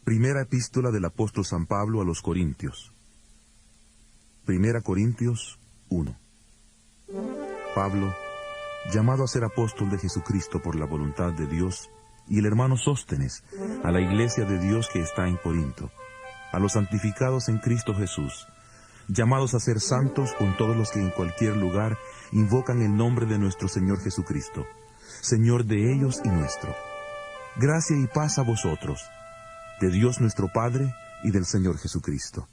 Primera epístola del apóstol San Pablo a los Corintios. Primera Corintios 1. Pablo, llamado a ser apóstol de Jesucristo por la voluntad de Dios, y el hermano Sóstenes, a la iglesia de Dios que está en Corinto, a los santificados en Cristo Jesús, llamados a ser santos con todos los que en cualquier lugar invocan el nombre de nuestro Señor Jesucristo, Señor de ellos y nuestro. Gracia y paz a vosotros, de Dios nuestro Padre y del Señor Jesucristo.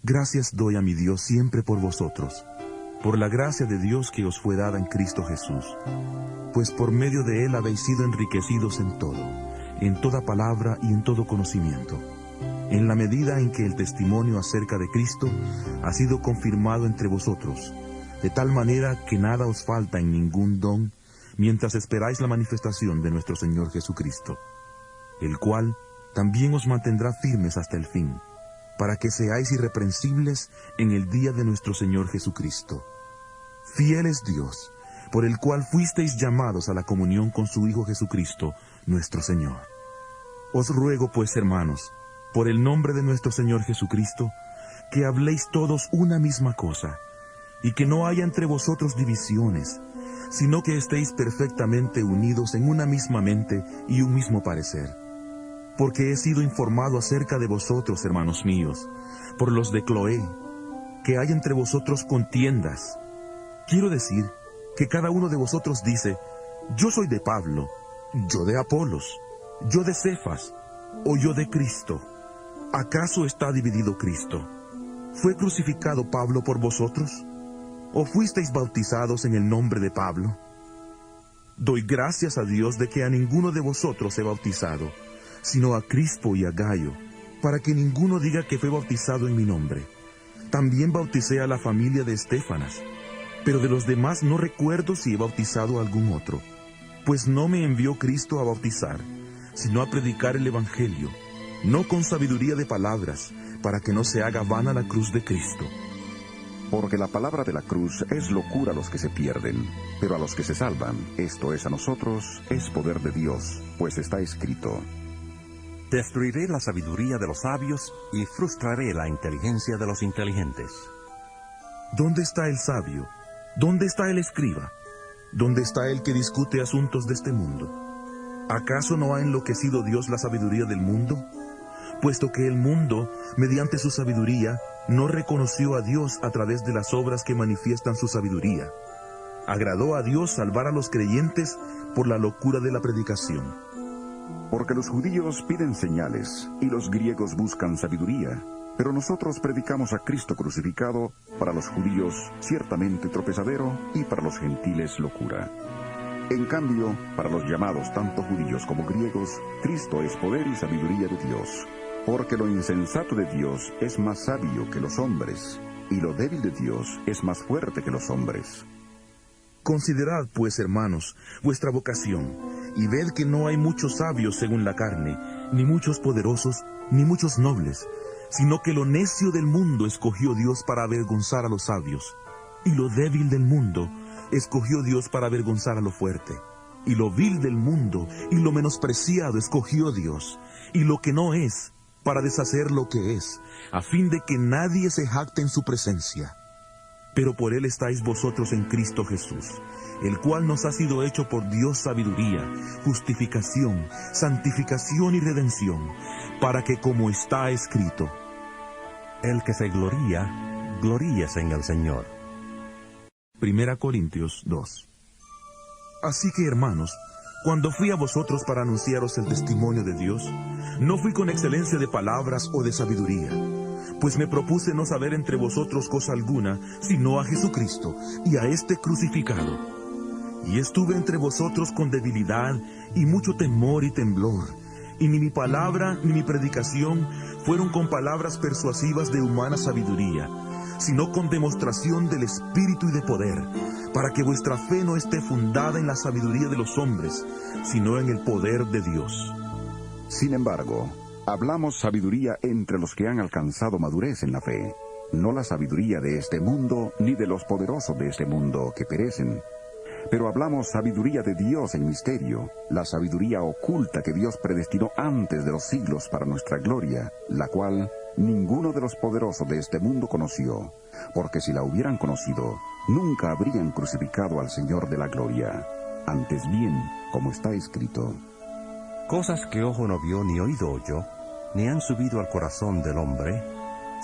Gracias doy a mi Dios siempre por vosotros, por la gracia de Dios que os fue dada en Cristo Jesús, pues por medio de Él habéis sido enriquecidos en todo, en toda palabra y en todo conocimiento, en la medida en que el testimonio acerca de Cristo ha sido confirmado entre vosotros, de tal manera que nada os falta en ningún don, mientras esperáis la manifestación de nuestro Señor Jesucristo, el cual también os mantendrá firmes hasta el fin, para que seáis irreprensibles en el día de nuestro Señor Jesucristo. Fiel es Dios, por el cual fuisteis llamados a la comunión con su Hijo Jesucristo, nuestro Señor. Os ruego pues, hermanos, por el nombre de nuestro Señor Jesucristo, que habléis todos una misma cosa, y que no haya entre vosotros divisiones, sino que estéis perfectamente unidos en una misma mente y un mismo parecer. Porque he sido informado acerca de vosotros, hermanos míos, por los de Cloé, que hay entre vosotros contiendas. Quiero decir que cada uno de vosotros dice, yo soy de Pablo, yo de Apolos, yo de Cefas, o yo de Cristo. ¿Acaso está dividido Cristo? ¿Fue crucificado Pablo por vosotros? ¿O fuisteis bautizados en el nombre de Pablo? Doy gracias a Dios de que a ninguno de vosotros he bautizado, sino a Crispo y a Gayo, para que ninguno diga que fue bautizado en mi nombre. También bauticé a la familia de Estéfanas, pero de los demás no recuerdo si he bautizado a algún otro, pues no me envió Cristo a bautizar, sino a predicar el Evangelio, no con sabiduría de palabras, para que no se haga vana la cruz de Cristo. Porque la palabra de la cruz es locura a los que se pierden, pero a los que se salvan, esto es a nosotros, es poder de Dios, pues está escrito: Destruiré la sabiduría de los sabios y frustraré la inteligencia de los inteligentes. ¿Dónde está el sabio? ¿Dónde está el escriba? ¿Dónde está el que discute asuntos de este mundo? ¿Acaso no ha enloquecido Dios la sabiduría del mundo? Puesto que el mundo, mediante su sabiduría, no reconoció a Dios a través de las obras que manifiestan su sabiduría. Agradó a Dios salvar a los creyentes por la locura de la predicación. Porque los judíos piden señales, y los griegos buscan sabiduría, pero nosotros predicamos a Cristo crucificado, para los judíos ciertamente tropezadero, y para los gentiles locura. En cambio, para los llamados tanto judíos como griegos, Cristo es poder y sabiduría de Dios. Porque lo insensato de Dios es más sabio que los hombres, y lo débil de Dios es más fuerte que los hombres. Considerad, pues, hermanos, vuestra vocación, y ved que no hay muchos sabios según la carne, ni muchos poderosos, ni muchos nobles, sino que lo necio del mundo escogió Dios para avergonzar a los sabios, y lo débil del mundo escogió Dios para avergonzar a lo fuerte, y lo vil del mundo y lo menospreciado escogió Dios, y lo que no es, para deshacer lo que es, a fin de que nadie se jacte en su presencia. Pero por Él estáis vosotros en Cristo Jesús, el cual nos ha sido hecho por Dios sabiduría, justificación, santificación y redención, para que, como está escrito: El que se gloría, gloríese en el Señor. Primera Corintios 2. Así que, hermanos, cuando fui a vosotros para anunciaros el testimonio de Dios, no fui con excelencia de palabras o de sabiduría, pues me propuse no saber entre vosotros cosa alguna, sino a Jesucristo y a este crucificado. Y estuve entre vosotros con debilidad y mucho temor y temblor, y ni mi palabra ni mi predicación fueron con palabras persuasivas de humana sabiduría, sino con demostración del Espíritu y de poder, para que vuestra fe no esté fundada en la sabiduría de los hombres, sino en el poder de Dios. Sin embargo, hablamos sabiduría entre los que han alcanzado madurez en la fe, no la sabiduría de este mundo, ni de los poderosos de este mundo que perecen, Pero hablamos sabiduría de Dios en misterio, la sabiduría oculta que Dios predestinó antes de los siglos para nuestra gloria, la cual ninguno de los poderosos de este mundo conoció, porque si la hubieran conocido, nunca habrían crucificado al Señor de la gloria. Antes bien, como está escrito: Cosas que ojo no vio ni oído oyó, ni han subido al corazón del hombre,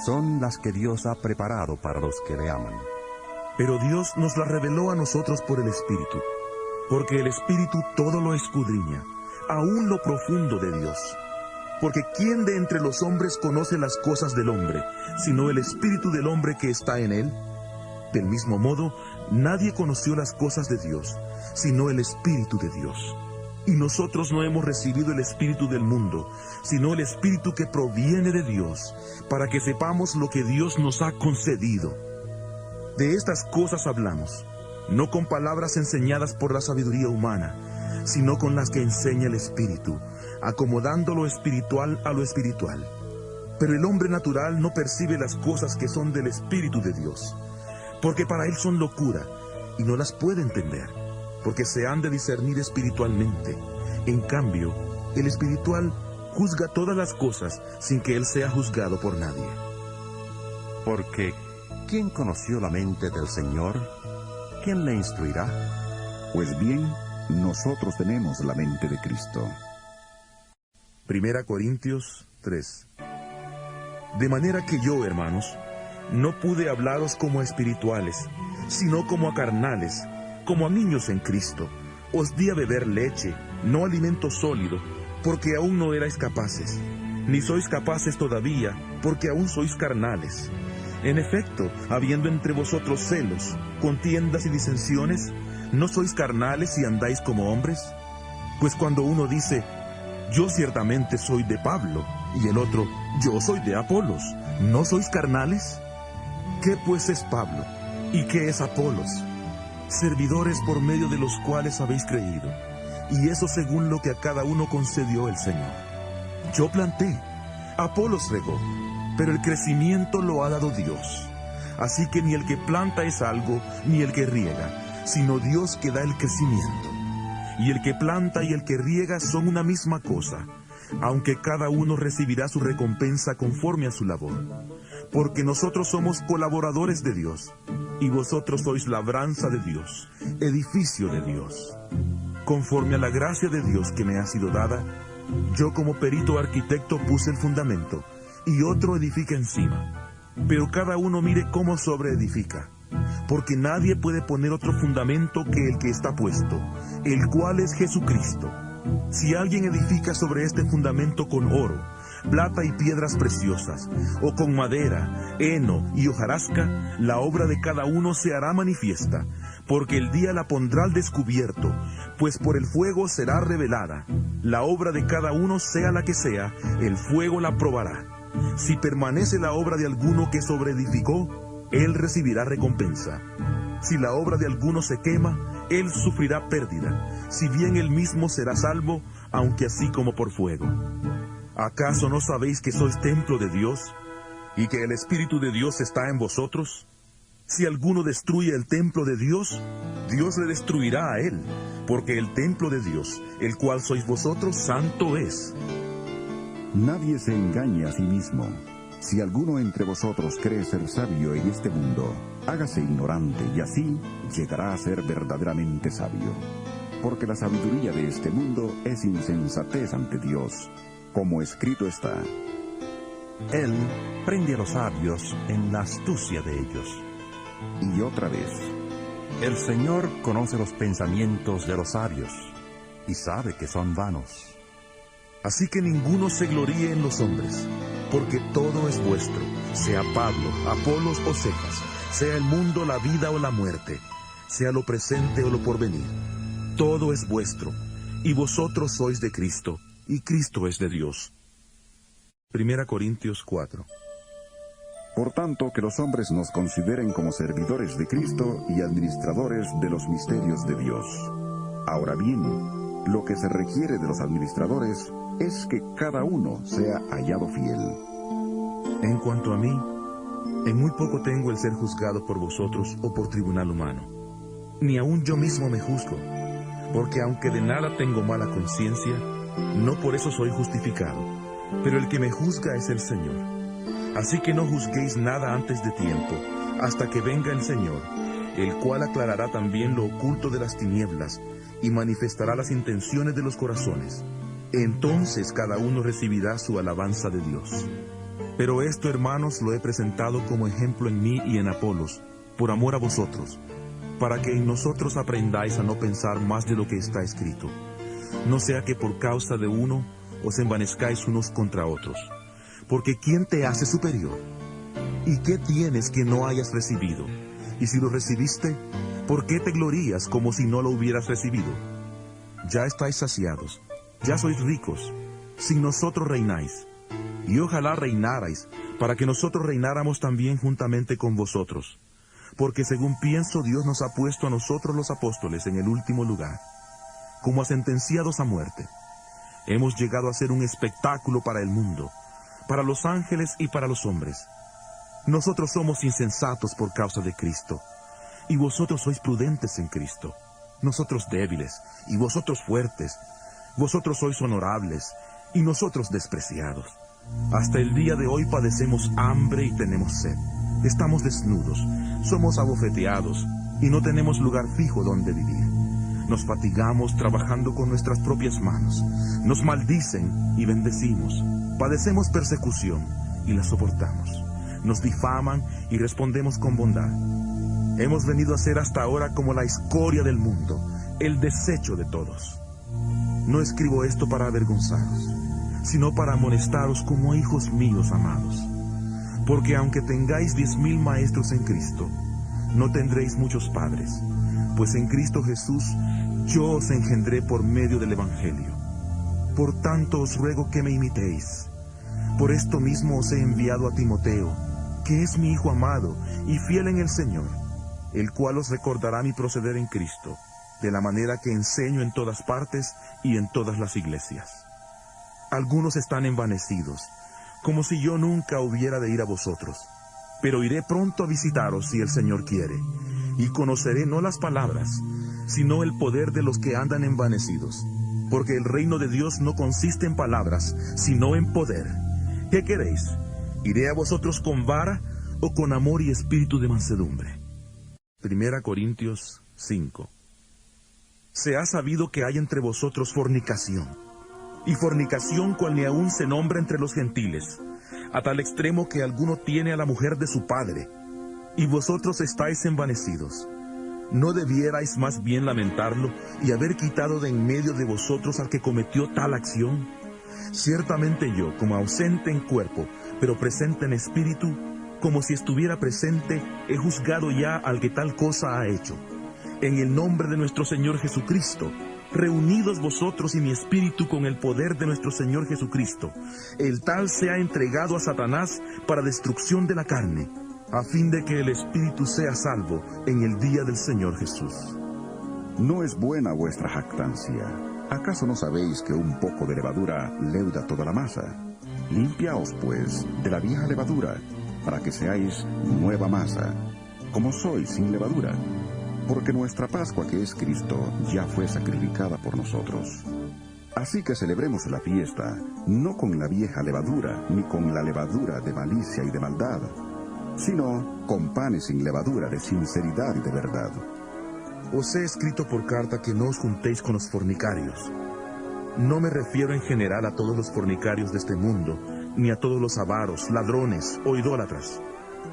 son las que Dios ha preparado para los que le aman. Pero Dios nos la reveló a nosotros por el Espíritu, porque el Espíritu todo lo escudriña, aún lo profundo de Dios. Porque ¿quién de entre los hombres conoce las cosas del hombre, sino el Espíritu del hombre que está en él? Del mismo modo, nadie conoció las cosas de Dios, sino el Espíritu de Dios. Y nosotros no hemos recibido el Espíritu del mundo, sino el Espíritu que proviene de Dios, para que sepamos lo que Dios nos ha concedido. De estas cosas hablamos, no con palabras enseñadas por la sabiduría humana, sino con las que enseña el Espíritu, acomodando lo espiritual a lo espiritual. Pero el hombre natural no percibe las cosas que son del Espíritu de Dios, porque para él son locura, y no las puede entender, porque se han de discernir espiritualmente. En cambio, el espiritual juzga todas las cosas sin que él sea juzgado por nadie. Porque ¿quién conoció la mente del Señor? ¿Quién le instruirá? Pues bien, nosotros tenemos la mente de Cristo. 1 Corintios 3. De manera que yo, hermanos, no pude hablaros como a espirituales, sino como a carnales, como a niños en Cristo. Os di a beber leche, no alimento sólido, porque aún no erais capaces, ni sois capaces todavía, porque aún sois carnales. En efecto, habiendo entre vosotros celos, contiendas y disensiones, ¿no sois carnales y andáis como hombres? Pues cuando uno dice, yo ciertamente soy de Pablo, y el otro, yo soy de Apolos, ¿no sois carnales? ¿Qué pues es Pablo? ¿Y qué es Apolos? Servidores por medio de los cuales habéis creído, y eso según lo que a cada uno concedió el Señor. Yo planté, Apolos regó, pero el crecimiento lo ha dado Dios. Así que ni el que planta es algo, ni el que riega, sino Dios que da el crecimiento. Y el que planta y el que riega son una misma cosa, aunque cada uno recibirá su recompensa conforme a su labor. Porque nosotros somos colaboradores de Dios, y vosotros sois labranza de Dios, edificio de Dios. Conforme a la gracia de Dios que me ha sido dada, yo como perito arquitecto puse el fundamento, y otro edifica encima. Pero cada uno mire cómo sobreedifica, porque nadie puede poner otro fundamento que el que está puesto, el cual es Jesucristo. Si alguien edifica sobre este fundamento con oro, plata y piedras preciosas, o con madera, heno y hojarasca, la obra de cada uno se hará manifiesta, porque el día la pondrá al descubierto, pues por el fuego será revelada. La obra de cada uno, sea la que sea, el fuego la probará. Si permanece la obra de alguno que sobreedificó, él recibirá recompensa. Si la obra de alguno se quema, él sufrirá pérdida, si bien él mismo será salvo, aunque así como por fuego. ¿Acaso no sabéis que sois templo de Dios, y que el Espíritu de Dios está en vosotros? Si alguno destruye el templo de Dios, Dios le destruirá a él, porque el templo de Dios, el cual sois vosotros, santo es. Nadie se engañe a sí mismo. Si alguno entre vosotros cree ser sabio en este mundo, hágase ignorante y así llegará a ser verdaderamente sabio. Porque la sabiduría de este mundo es insensatez ante Dios, como escrito está: Él prende a los sabios en la astucia de ellos. Y otra vez: El Señor conoce los pensamientos de los sabios, y sabe que son vanos. Así que ninguno se gloríe en los hombres, porque todo es vuestro, sea Pablo, Apolos o Cefas, sea el mundo, la vida o la muerte, sea lo presente o lo porvenir. Todo es vuestro, y vosotros sois de Cristo, y Cristo es de Dios. 1 Corintios 4. Por tanto, que los hombres nos consideren como servidores de Cristo y administradores de los misterios de Dios. Ahora bien, lo que se requiere de los administradores es que cada uno sea hallado fiel. En cuanto a mí, en muy poco tengo el ser juzgado por vosotros o por tribunal humano. ni aun yo mismo me juzgo, porque aunque de nada tengo mala conciencia, no por eso soy justificado, pero el que me juzga es el Señor. Así que no juzguéis nada antes de tiempo, hasta que venga el Señor, el cual aclarará también lo oculto de las tinieblas y manifestará las intenciones de los corazones. Entonces cada uno recibirá su alabanza de Dios. Pero esto, hermanos, lo he presentado como ejemplo en mí y en Apolos, por amor a vosotros, para que en nosotros aprendáis a no pensar más de lo que está escrito, no sea que por causa de uno os envanezcáis unos contra otros. Porque ¿quién te hace superior? ¿Y qué tienes que no hayas recibido? Y si lo recibiste, ¿por qué te glorías como si no lo hubieras recibido? Ya estáis saciados, ya sois ricos, sin nosotros reináis. Y ojalá reinarais, para que nosotros reináramos también juntamente con vosotros. Porque según pienso, Dios nos ha puesto a nosotros los apóstoles en el último lugar, como a sentenciados a muerte. Hemos llegado a ser un espectáculo para el mundo, para los ángeles y para los hombres. Nosotros somos insensatos por causa de Cristo, y vosotros sois prudentes en Cristo. Nosotros débiles, y vosotros fuertes. Vosotros sois honorables, y nosotros despreciados. Hasta el día de hoy padecemos hambre y tenemos sed. Estamos desnudos, somos abofeteados, y no tenemos lugar fijo donde vivir. Nos fatigamos trabajando con nuestras propias manos. Nos maldicen y bendecimos. Padecemos persecución y la soportamos. Nos difaman y respondemos con bondad. Hemos venido a ser hasta ahora como la escoria del mundo, el desecho de todos. No escribo esto para avergonzaros, sino para amonestaros como hijos míos amados. Porque aunque tengáis 10,000 maestros en Cristo, no tendréis muchos padres, pues en Cristo Jesús yo os engendré por medio del Evangelio. Por tanto os ruego que me imitéis. Por esto mismo os he enviado a Timoteo, que es mi hijo amado y fiel en el Señor, el cual os recordará mi proceder en Cristo, de la manera que enseño en todas partes y en todas las iglesias. Algunos están envanecidos, como si yo nunca hubiera de ir a vosotros, pero iré pronto a visitaros si el Señor quiere, y conoceré no las palabras, sino el poder de los que andan envanecidos, porque el reino de Dios no consiste en palabras, sino en poder. ¿Qué queréis? ¿Iré a vosotros con vara o con amor y espíritu de mansedumbre? 1 Corintios 5. Se ha sabido que hay entre vosotros fornicación, y fornicación cual ni aún se nombra entre los gentiles, a tal extremo que alguno tiene a la mujer de su padre, y vosotros estáis envanecidos. ¿No debierais más bien lamentarlo y haber quitado de en medio de vosotros al que cometió tal acción? Ciertamente yo, como ausente en cuerpo, pero presente en espíritu, como si estuviera presente, he juzgado ya al que tal cosa ha hecho. En el nombre de nuestro Señor Jesucristo, reunidos vosotros y mi espíritu con el poder de nuestro Señor Jesucristo, el tal sea entregado a Satanás para destrucción de la carne, a fin de que el espíritu sea salvo en el día del Señor Jesús. No es buena vuestra jactancia. ¿Acaso no sabéis que un poco de levadura leuda toda la masa? Limpiaos, pues, de la vieja levadura, para que seáis nueva masa, como sois sin levadura. Porque nuestra Pascua, que es Cristo, ya fue sacrificada por nosotros. Así que celebremos la fiesta, no con la vieja levadura, ni con la levadura de malicia y de maldad, sino con panes sin levadura de sinceridad y de verdad. Os he escrito por carta que no os juntéis con los fornicarios. No me refiero en general a todos los fornicarios de este mundo, ni a todos los avaros, ladrones o idólatras,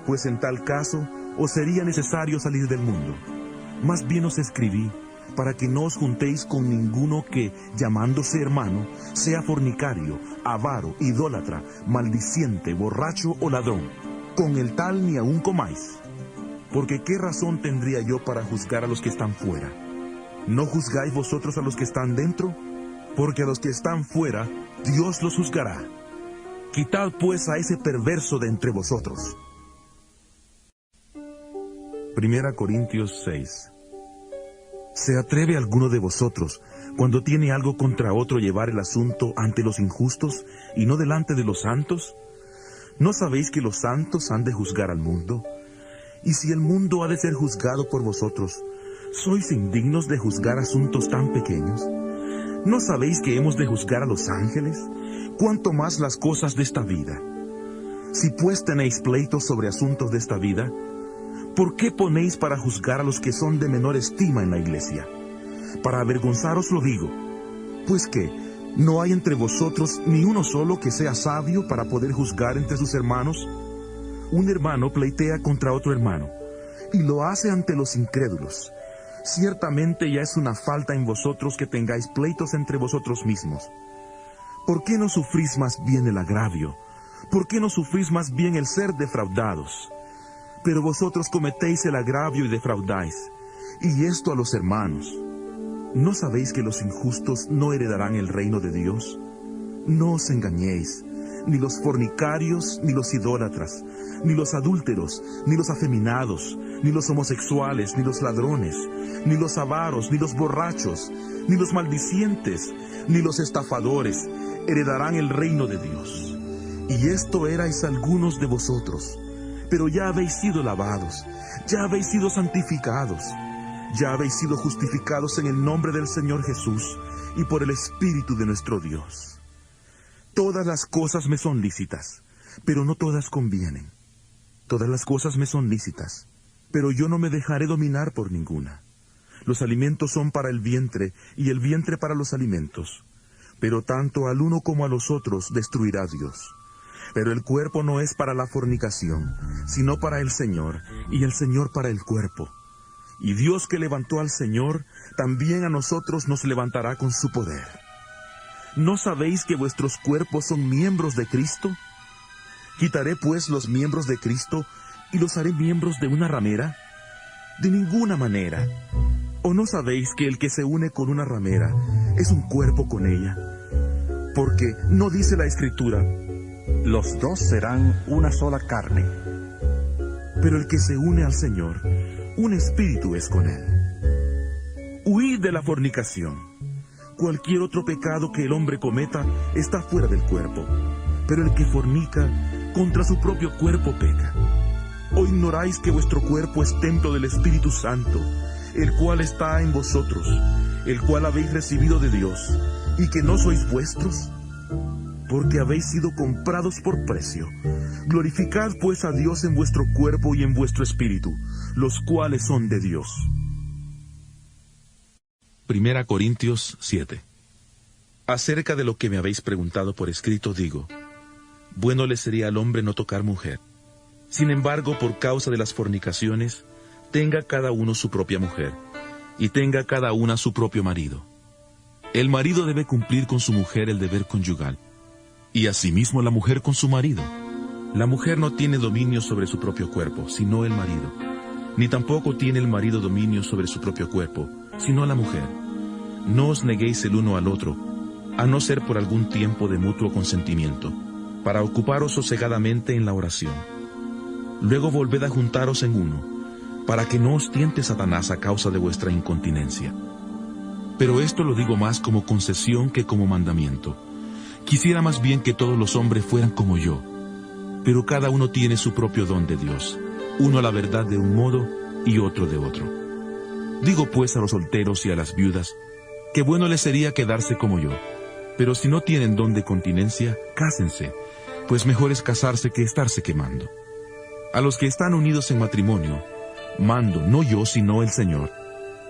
pues en tal caso os sería necesario salir del mundo. Más bien os escribí para que no os juntéis con ninguno que, llamándose hermano, sea fornicario, avaro, idólatra, maldiciente, borracho o ladrón. Con el tal ni aun comáis. Porque ¿qué razón tendría yo para juzgar a los que están fuera? ¿No juzgáis vosotros a los que están dentro? Porque a los que están fuera, Dios los juzgará. Quitad pues a ese perverso de entre vosotros. 1 Corintios 6. ¿Se atreve alguno de vosotros, cuando tiene algo contra otro, llevar el asunto ante los injustos y no delante de los santos? ¿No sabéis que los santos han de juzgar al mundo? Y si el mundo ha de ser juzgado por vosotros, ¿Sois indignos de juzgar asuntos tan pequeños? ¿No sabéis que hemos de juzgar a los ángeles? ¿Cuánto más las cosas de esta vida? Si pues tenéis pleitos sobre asuntos de esta vida, ¿por qué ponéis para juzgar a los que son de menor estima en la iglesia? Para avergonzaros lo digo, pues que ¿no hay entre vosotros ni uno solo que sea sabio para poder juzgar entre sus hermanos? Un hermano pleitea contra otro hermano, y lo hace ante los incrédulos. Ciertamente ya es una falta en vosotros que tengáis pleitos entre vosotros mismos. ¿Por qué no sufrís más bien el agravio? ¿Por qué no sufrís más bien el ser defraudados? Pero vosotros cometéis el agravio y defraudáis, y esto a los hermanos. ¿No sabéis que los injustos no heredarán el reino de Dios? No os engañéis, ni los fornicarios, ni los idólatras, ni los adúlteros, ni los afeminados, ni los homosexuales, ni los ladrones, ni los avaros, ni los borrachos, ni los maldicientes, ni los estafadores heredarán el reino de Dios. Y esto erais algunos de vosotros, pero ya habéis sido lavados, ya habéis sido santificados, ya habéis sido justificados en el nombre del Señor Jesús y por el Espíritu de nuestro Dios. Todas las cosas me son lícitas, pero no todas convienen. Todas las cosas me son lícitas, pero yo no me dejaré dominar por ninguna. Los alimentos son para el vientre, y el vientre para los alimentos. Pero tanto al uno como a los otros destruirá Dios. Pero el cuerpo no es para la fornicación, sino para el Señor, y el Señor para el cuerpo. Y Dios que levantó al Señor, también a nosotros nos levantará con su poder. ¿No sabéis que vuestros cuerpos son miembros de Cristo? ¿Quitaré pues los miembros de Cristo y los haré miembros de una ramera? De ninguna manera. ¿O no sabéis que el que se une con una ramera es un cuerpo con ella? Porque no dice la Escritura: los dos serán una sola carne. Pero el que se une al Señor, un espíritu es con él. Huid de la fornicación. Cualquier otro pecado que el hombre cometa está fuera del cuerpo, pero el que fornica contra su propio cuerpo peca. ¿O ignoráis que vuestro cuerpo es templo del Espíritu Santo, el cual está en vosotros, el cual habéis recibido de Dios, y que no sois vuestros? Porque habéis sido comprados por precio. Glorificad pues a Dios en vuestro cuerpo y en vuestro espíritu, los cuales son de Dios. 1 Corintios 7. Acerca de lo que me habéis preguntado por escrito digo: bueno le sería al hombre no tocar mujer. Sin embargo, por causa de las fornicaciones, tenga cada uno su propia mujer, y tenga cada una su propio marido. El marido debe cumplir con su mujer el deber conyugal, y asimismo la mujer con su marido. La mujer no tiene dominio sobre su propio cuerpo, sino el marido, ni tampoco tiene el marido dominio sobre su propio cuerpo, sino la mujer. No os neguéis el uno al otro, a no ser por algún tiempo de mutuo consentimiento, para ocuparos sosegadamente en la oración. Luego volved a juntaros en uno, para que no os tiente Satanás a causa de vuestra incontinencia. Pero esto lo digo más como concesión que como mandamiento. Quisiera más bien que todos los hombres fueran como yo, pero cada uno tiene su propio don de Dios, uno a la verdad de un modo y otro de otro. Digo pues a los solteros y a las viudas, que bueno les sería quedarse como yo, pero si no tienen don de continencia, cásense, pues mejor es casarse que estarse quemando. A los que están unidos en matrimonio, mando, no yo sino el Señor,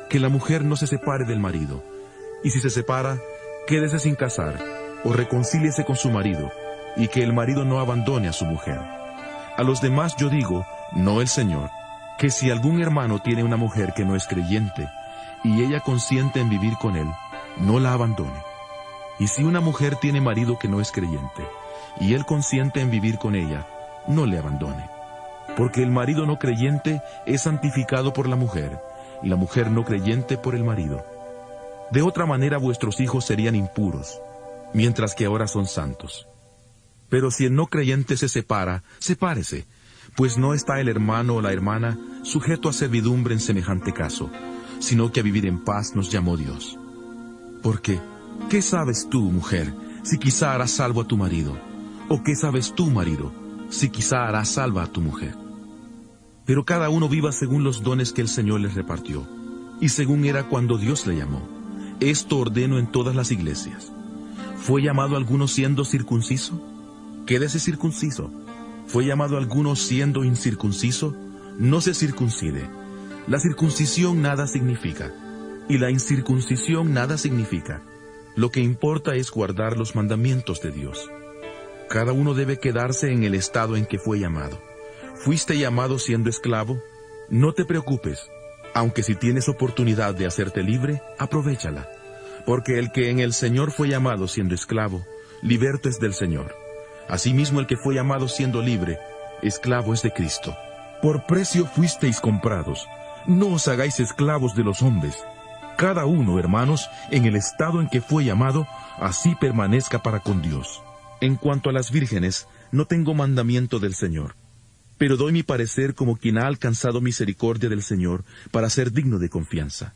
que la mujer no se separe del marido, y si se separa, quédese sin casar, o reconcíliese con su marido, y que el marido no abandone a su mujer. A los demás yo digo, no el Señor, que si algún hermano tiene una mujer que no es creyente, y ella consiente en vivir con él, no la abandone. Y si una mujer tiene marido que no es creyente, y él consiente en vivir con ella, no le abandone. Porque el marido no creyente es santificado por la mujer, y la mujer no creyente por el marido. De otra manera vuestros hijos serían impuros, mientras que ahora son santos. Pero si el no creyente se separa, sepárese, pues no está el hermano o la hermana sujeto a servidumbre en semejante caso, sino que a vivir en paz nos llamó Dios. Porque, ¿qué sabes tú, mujer, si quizá harás salvo a tu marido? ¿O qué sabes tú, marido, si quizá harás salva a tu mujer? Pero cada uno viva según los dones que el Señor les repartió, y según era cuando Dios le llamó. Esto ordeno en todas las iglesias. ¿Fue llamado alguno siendo circunciso? Quédese circunciso. ¿Fue llamado alguno siendo incircunciso? No se circuncide. La circuncisión nada significa, y la incircuncisión nada significa. Lo que importa es guardar los mandamientos de Dios. Cada uno debe quedarse en el estado en que fue llamado. ¿Fuiste llamado siendo esclavo? No te preocupes, aunque si tienes oportunidad de hacerte libre, aprovéchala. Porque el que en el Señor fue llamado siendo esclavo, liberto es del Señor. Asimismo el que fue llamado siendo libre, esclavo es de Cristo. Por precio fuisteis comprados. No os hagáis esclavos de los hombres. Cada uno, hermanos, en el estado en que fue llamado, así permanezca para con Dios. En cuanto a las vírgenes, no tengo mandamiento del Señor, pero doy mi parecer como quien ha alcanzado misericordia del Señor para ser digno de confianza.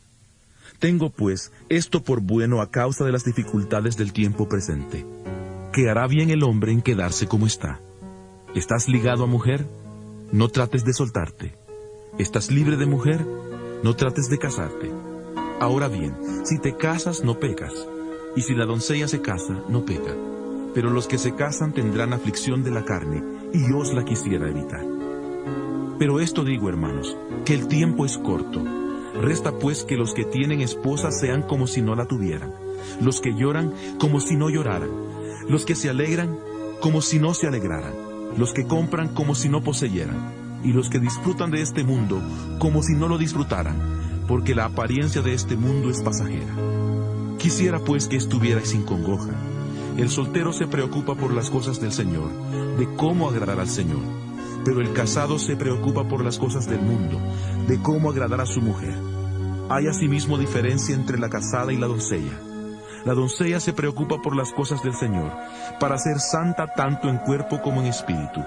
Tengo, pues, esto por bueno a causa de las dificultades del tiempo presente, que hará bien el hombre en quedarse como está. ¿Estás ligado a mujer? No trates de soltarte. ¿Estás libre de mujer? No trates de casarte. Ahora bien, si te casas, no pecas, y si la doncella se casa, no peca. Pero los que se casan tendrán aflicción de la carne, y yo os la quisiera evitar. Pero esto digo, hermanos, que el tiempo es corto. Resta pues que los que tienen esposa sean como si no la tuvieran, los que lloran como si no lloraran, los que se alegran como si no se alegraran, los que compran como si no poseyeran, y los que disfrutan de este mundo como si no lo disfrutaran, porque la apariencia de este mundo es pasajera. Quisiera pues que estuvierais sin congoja. El soltero se preocupa por las cosas del Señor, de cómo agradar al Señor. Pero el casado se preocupa por las cosas del mundo, de cómo agradar a su mujer. Hay asimismo diferencia entre la casada y la doncella. La doncella se preocupa por las cosas del Señor, para ser santa tanto en cuerpo como en espíritu.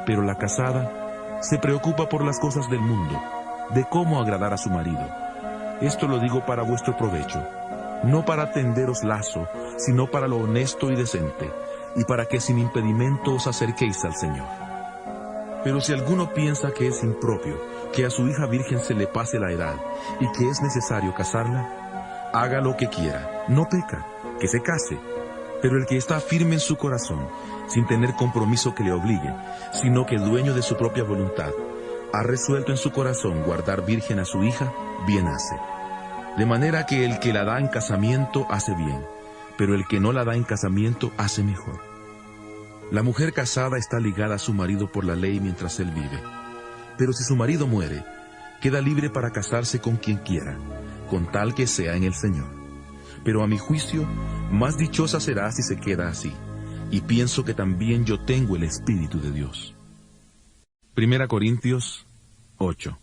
Pero la casada se preocupa por las cosas del mundo, de cómo agradar a su marido. Esto lo digo para vuestro provecho, no para tenderos lazo, sino para lo honesto y decente, y para que sin impedimento os acerquéis al Señor. Pero si alguno piensa que es impropio que a su hija virgen se le pase la edad, y que es necesario casarla, haga lo que quiera, no peca, que se case. Pero el que está firme en su corazón, sin tener compromiso que le obligue, sino que dueño de su propia voluntad, ha resuelto en su corazón guardar virgen a su hija, bien hace. De manera que el que la da en casamiento hace bien, pero el que no la da en casamiento hace mejor. La mujer casada está ligada a su marido por la ley mientras él vive. Pero si su marido muere, queda libre para casarse con quien quiera, con tal que sea en el Señor. Pero a mi juicio, más dichosa será si se queda así, y pienso que también yo tengo el Espíritu de Dios. 1 Corintios 8.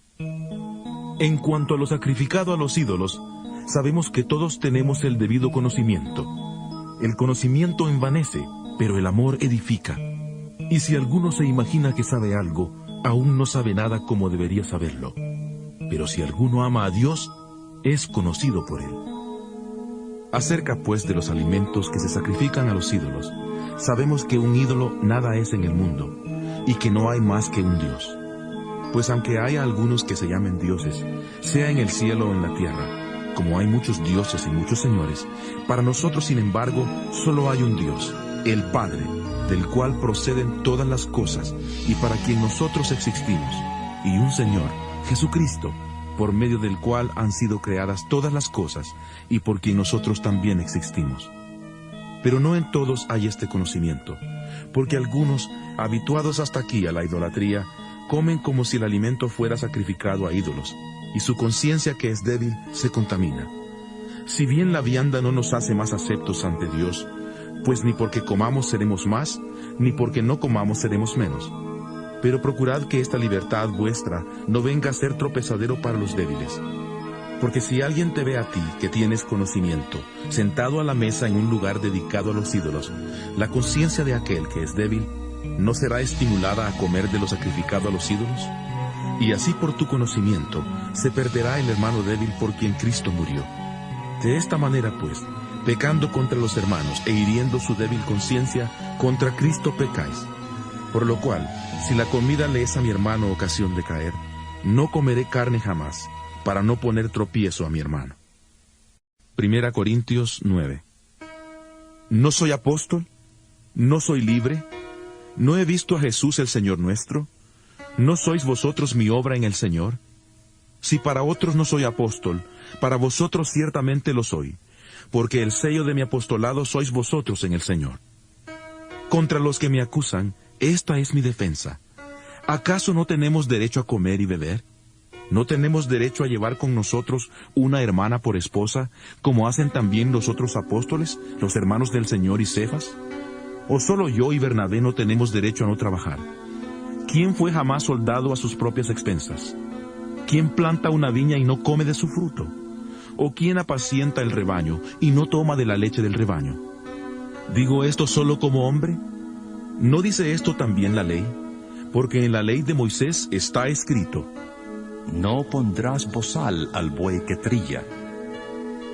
En cuanto a lo sacrificado a los ídolos, sabemos que todos tenemos el debido conocimiento. El conocimiento envanece, pero el amor edifica. Y si alguno se imagina que sabe algo, aún no sabe nada como debería saberlo. Pero si alguno ama a Dios, es conocido por él. Acerca pues de los alimentos que se sacrifican a los ídolos, sabemos que un ídolo nada es en el mundo, y que no hay más que un Dios. Pues aunque haya algunos que se llamen dioses, sea en el cielo o en la tierra, como hay muchos dioses y muchos señores, para nosotros, sin embargo, solo hay un Dios, el Padre, del cual proceden todas las cosas, y para quien nosotros existimos, y un Señor, Jesucristo, por medio del cual han sido creadas todas las cosas, y por quien nosotros también existimos. Pero no en todos hay este conocimiento, porque algunos, habituados hasta aquí a la idolatría, comen como si el alimento fuera sacrificado a ídolos, y su conciencia, que es débil, se contamina. Si bien la vianda no nos hace más aceptos ante Dios, pues ni porque comamos seremos más, ni porque no comamos seremos menos. Pero procurad que esta libertad vuestra no venga a ser tropezadero para los débiles. Porque si alguien te ve a ti, que tienes conocimiento, sentado a la mesa en un lugar dedicado a los ídolos, la conciencia de aquel que es débil, ¿no será estimulada a comer de lo sacrificado a los ídolos? Y así por tu conocimiento, se perderá el hermano débil por quien Cristo murió. De esta manera pues, pecando contra los hermanos e hiriendo su débil conciencia, contra Cristo pecáis. Por lo cual, si la comida le es a mi hermano ocasión de caer, no comeré carne jamás, para no poner tropiezo a mi hermano. 1 Corintios 9. ¿No soy apóstol? ¿No soy libre? ¿No he visto a Jesús el Señor nuestro? ¿No sois vosotros mi obra en el Señor? Si para otros no soy apóstol, para vosotros ciertamente lo soy, porque el sello de mi apostolado sois vosotros en el Señor. Contra los que me acusan, esta es mi defensa. ¿Acaso no tenemos derecho a comer y beber? ¿No tenemos derecho a llevar con nosotros una hermana por esposa, como hacen también los otros apóstoles, los hermanos del Señor y Cefas? ¿O solo yo y Bernabé no tenemos derecho a no trabajar? ¿Quién fue jamás soldado a sus propias expensas? ¿Quién planta una viña y no come de su fruto? ¿O quién apacienta el rebaño y no toma de la leche del rebaño? ¿Digo esto solo como hombre? ¿No dice esto también la ley? Porque en la ley de Moisés está escrito: no pondrás bozal al buey que trilla.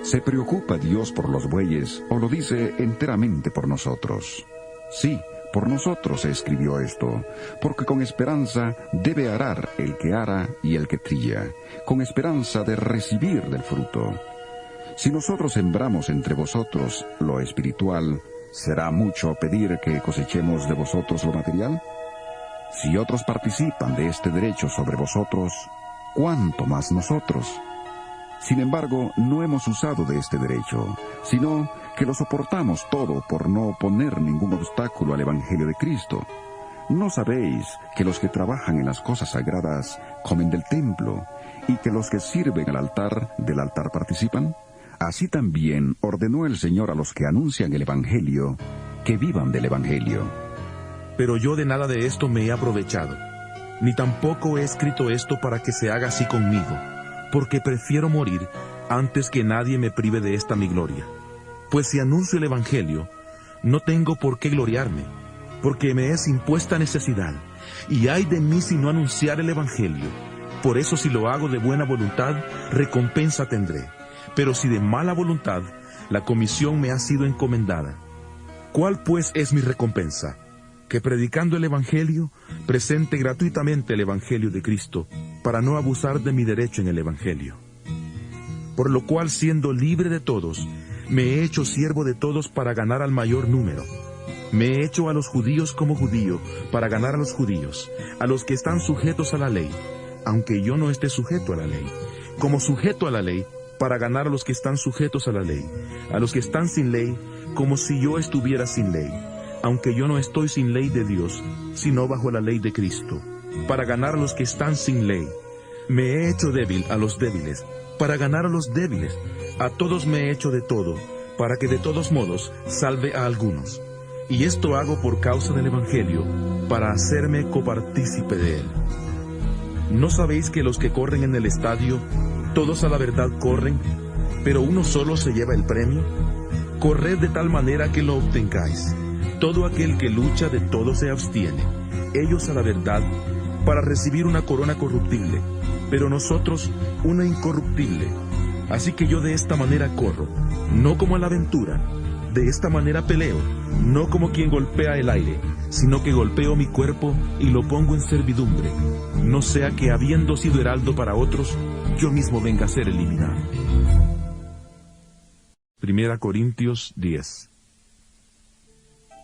¿Se preocupa Dios por los bueyes o lo dice enteramente por nosotros? Sí, por nosotros se escribió esto, porque con esperanza debe arar el que ara y el que trilla, con esperanza de recibir del fruto. Si nosotros sembramos entre vosotros lo espiritual, ¿será mucho pedir que cosechemos de vosotros lo material? Si otros participan de este derecho sobre vosotros, ¿cuánto más nosotros? Sin embargo, no hemos usado de este derecho, sino que lo soportamos todo por no poner ningún obstáculo al Evangelio de Cristo. ¿No sabéis que los que trabajan en las cosas sagradas comen del templo, y que los que sirven al altar del altar participan? Así también ordenó el Señor a los que anuncian el Evangelio, que vivan del Evangelio. Pero yo de nada de esto me he aprovechado, ni tampoco he escrito esto para que se haga así conmigo, porque prefiero morir antes que nadie me prive de esta mi gloria. Pues si anuncio el Evangelio, no tengo por qué gloriarme, porque me es impuesta necesidad, y ay de mí si no anunciar el Evangelio. Por eso si lo hago de buena voluntad, recompensa tendré, pero si de mala voluntad, la comisión me ha sido encomendada. ¿Cuál pues es mi recompensa? Que predicando el Evangelio, presente gratuitamente el Evangelio de Cristo, para no abusar de mi derecho en el Evangelio. Por lo cual, siendo libre de todos, me he hecho siervo de todos para ganar al mayor número. Me he hecho a los judíos como judío, para ganar a los judíos, a los que están sujetos a la ley, aunque yo no esté sujeto a la ley, como sujeto a la ley, para ganar a los que están sujetos a la ley, a los que están sin ley, como si yo estuviera sin ley, aunque yo no estoy sin ley de Dios, sino bajo la ley de Cristo, para ganar a los que están sin ley. Me he hecho débil a los débiles, para ganar a los débiles. A todos me he hecho de todo, para que de todos modos salve a algunos. Y esto hago por causa del Evangelio, para hacerme copartícipe de él. ¿No sabéis que los que corren en el estadio, todos a la verdad corren, pero uno solo se lleva el premio? Corred de tal manera que lo obtengáis. Todo aquel que lucha de todo se abstiene, ellos a la verdad, para recibir una corona corruptible, pero nosotros una incorruptible. Así que yo de esta manera corro, no como a la aventura, de esta manera peleo, no como quien golpea el aire, sino que golpeo mi cuerpo y lo pongo en servidumbre, no sea que habiendo sido heraldo para otros, yo mismo venga a ser eliminado. 1 Corintios 10.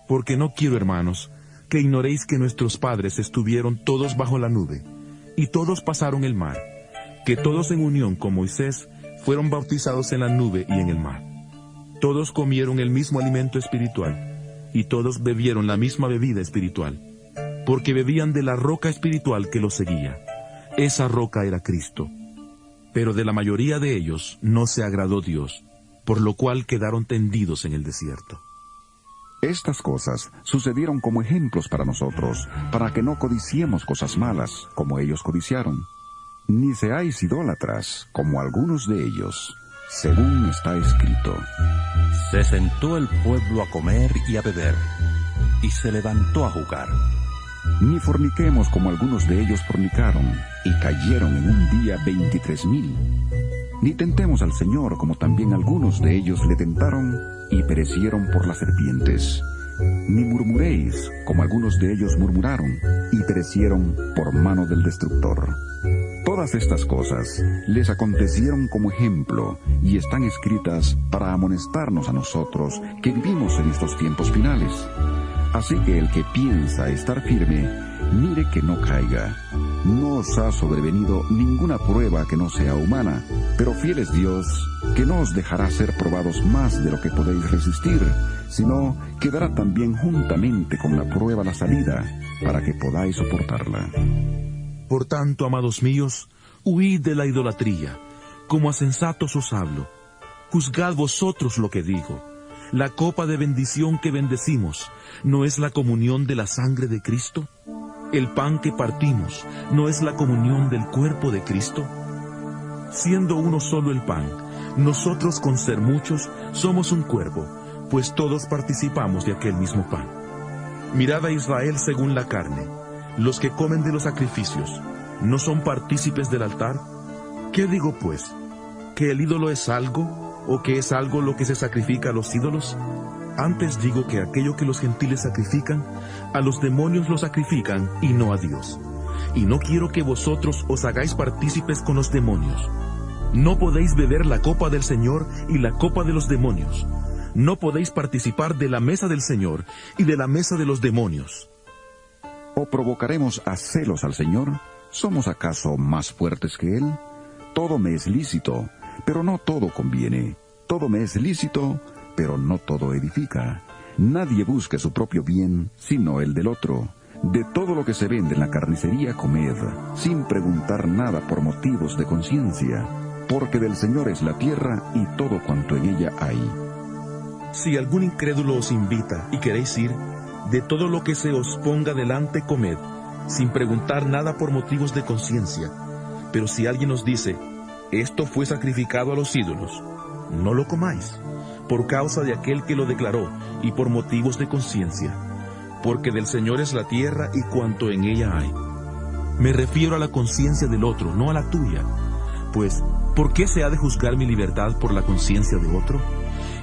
Porque no quiero, hermanos, que ignoréis que nuestros padres estuvieron todos bajo la nube, y todos pasaron el mar, que todos en unión con Moisés fueron bautizados en la nube y en el mar. Todos comieron el mismo alimento espiritual, y todos bebieron la misma bebida espiritual, porque bebían de la roca espiritual que los seguía. Esa roca era Cristo. Pero de la mayoría de ellos no se agradó Dios, por lo cual quedaron tendidos en el desierto. Estas cosas sucedieron como ejemplos para nosotros, para que no codiciemos cosas malas, como ellos codiciaron. Ni seáis idólatras, como algunos de ellos, según está escrito. Se sentó el pueblo a comer y a beber, y se levantó a jugar. Ni forniquemos como algunos de ellos fornicaron, y cayeron en un día 23,000. Ni tentemos al Señor como también algunos de ellos le tentaron, y perecieron por las serpientes. Ni murmuréis como algunos de ellos murmuraron, y perecieron por mano del destructor. Todas estas cosas les acontecieron como ejemplo y están escritas para amonestarnos a nosotros que vivimos en estos tiempos finales. Así que el que piensa estar firme, mire que no caiga. No os ha sobrevenido ninguna prueba que no sea humana, pero fiel es Dios, que no os dejará ser probados más de lo que podéis resistir, sino que dará también juntamente con la prueba la salida, para que podáis soportarla. Por tanto, amados míos, huid de la idolatría. Como a sensatos os hablo. Juzgad vosotros lo que digo. La copa de bendición que bendecimos, ¿no es la comunión de la sangre de Cristo? El pan que partimos, ¿no es la comunión del cuerpo de Cristo? Siendo uno solo el pan, nosotros con ser muchos somos un cuerpo, pues todos participamos de aquel mismo pan. Mirad a Israel según la carne. Los que comen de los sacrificios, ¿no son partícipes del altar? ¿Qué digo pues? ¿Que el ídolo es algo, o que es algo lo que se sacrifica a los ídolos? Antes digo que aquello que los gentiles sacrifican, a los demonios lo sacrifican y no a Dios. Y no quiero que vosotros os hagáis partícipes con los demonios. No podéis beber la copa del Señor y la copa de los demonios. No podéis participar de la mesa del Señor y de la mesa de los demonios. ¿O provocaremos a celos al Señor? ¿Somos acaso más fuertes que Él? Todo me es lícito, pero no todo conviene. Todo me es lícito, pero no todo edifica. Nadie busque su propio bien, sino el del otro. De todo lo que se vende en la carnicería comed, sin preguntar nada por motivos de conciencia, porque del Señor es la tierra y todo cuanto en ella hay. Si algún incrédulo os invita y queréis ir, de todo lo que se os ponga delante comed, sin preguntar nada por motivos de conciencia. Pero si alguien os dice, esto fue sacrificado a los ídolos, no lo comáis, por causa de aquel que lo declaró y por motivos de conciencia. Porque del Señor es la tierra y cuanto en ella hay. Me refiero a la conciencia del otro, no a la tuya. Pues, ¿por qué se ha de juzgar mi libertad por la conciencia de otro?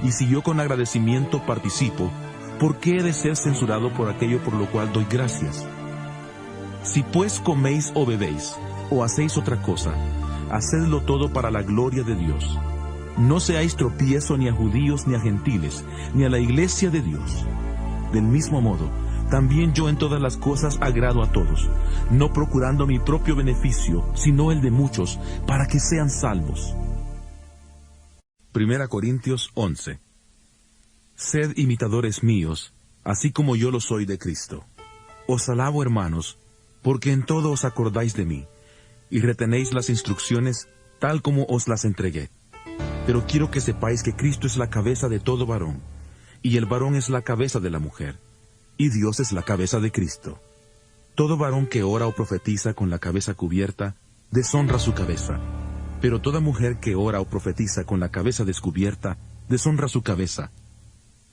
Y si yo con agradecimiento participo, ¿por qué he de ser censurado por aquello por lo cual doy gracias? Si pues coméis o bebéis, o hacéis otra cosa, hacedlo todo para la gloria de Dios. No seáis tropiezo ni a judíos ni a gentiles, ni a la iglesia de Dios. Del mismo modo, también yo en todas las cosas agrado a todos, no procurando mi propio beneficio, sino el de muchos, para que sean salvos. 1 Corintios 11. Sed imitadores míos, así como yo lo soy de Cristo. Os alabo, hermanos, porque en todo os acordáis de mí, y retenéis las instrucciones tal como os las entregué. Pero quiero que sepáis que Cristo es la cabeza de todo varón, y el varón es la cabeza de la mujer, y Dios es la cabeza de Cristo. Todo varón que ora o profetiza con la cabeza cubierta, deshonra su cabeza, pero toda mujer que ora o profetiza con la cabeza descubierta, deshonra su cabeza,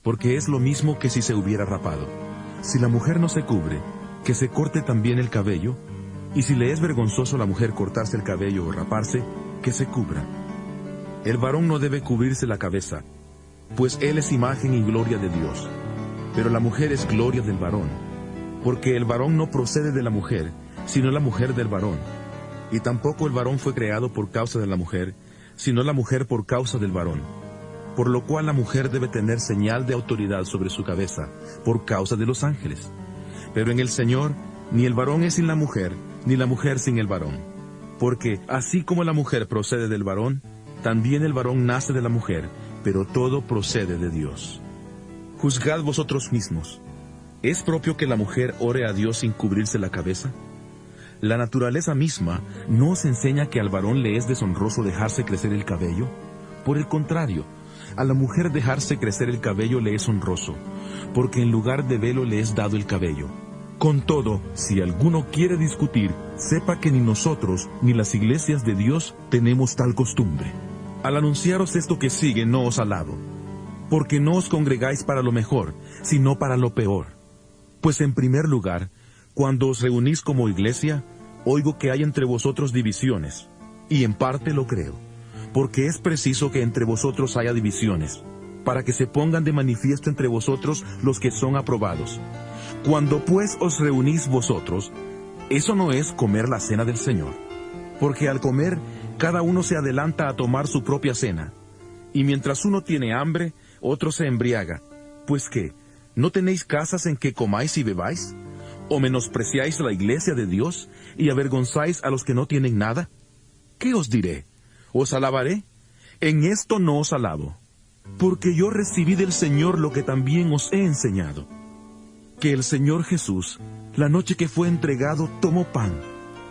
porque es lo mismo que si se hubiera rapado. Si la mujer no se cubre, que se corte también el cabello, y si le es vergonzoso a la mujer cortarse el cabello o raparse, que se cubra. El varón no debe cubrirse la cabeza, pues él es imagen y gloria de Dios, pero la mujer es gloria del varón, porque el varón no procede de la mujer, sino la mujer del varón, y tampoco el varón fue creado por causa de la mujer, sino la mujer por causa del varón. Por lo cual la mujer debe tener señal de autoridad sobre su cabeza, por causa de los ángeles. Pero en el Señor, ni el varón es sin la mujer, ni la mujer sin el varón. Porque así como la mujer procede del varón, también el varón nace de la mujer, pero todo procede de Dios. Juzgad vosotros mismos. ¿Es propio que la mujer ore a Dios sin cubrirse la cabeza? La naturaleza misma no os enseña que al varón le es deshonroso dejarse crecer el cabello. Por el contrario, a la mujer dejarse crecer el cabello le es honroso, porque en lugar de velo le es dado el cabello. Con todo, si alguno quiere discutir, sepa que ni nosotros ni las iglesias de Dios tenemos tal costumbre. Al anunciaros esto que sigue no os alabo, porque no os congregáis para lo mejor, sino para lo peor. Pues en primer lugar, cuando os reunís como iglesia, oigo que hay entre vosotros divisiones, y en parte lo creo, porque es preciso que entre vosotros haya divisiones, para que se pongan de manifiesto entre vosotros los que son aprobados. Cuando pues os reunís vosotros, eso no es comer la cena del Señor. Porque al comer, cada uno se adelanta a tomar su propia cena. Y mientras uno tiene hambre, otro se embriaga. Pues ¿qué? ¿No tenéis casas en que comáis y bebáis? ¿O menospreciáis la iglesia de Dios y avergonzáis a los que no tienen nada? ¿Qué os diré? ¿Os alabaré? En esto no os alabo, porque yo recibí del Señor lo que también os he enseñado. Que el Señor Jesús, la noche que fue entregado, tomó pan,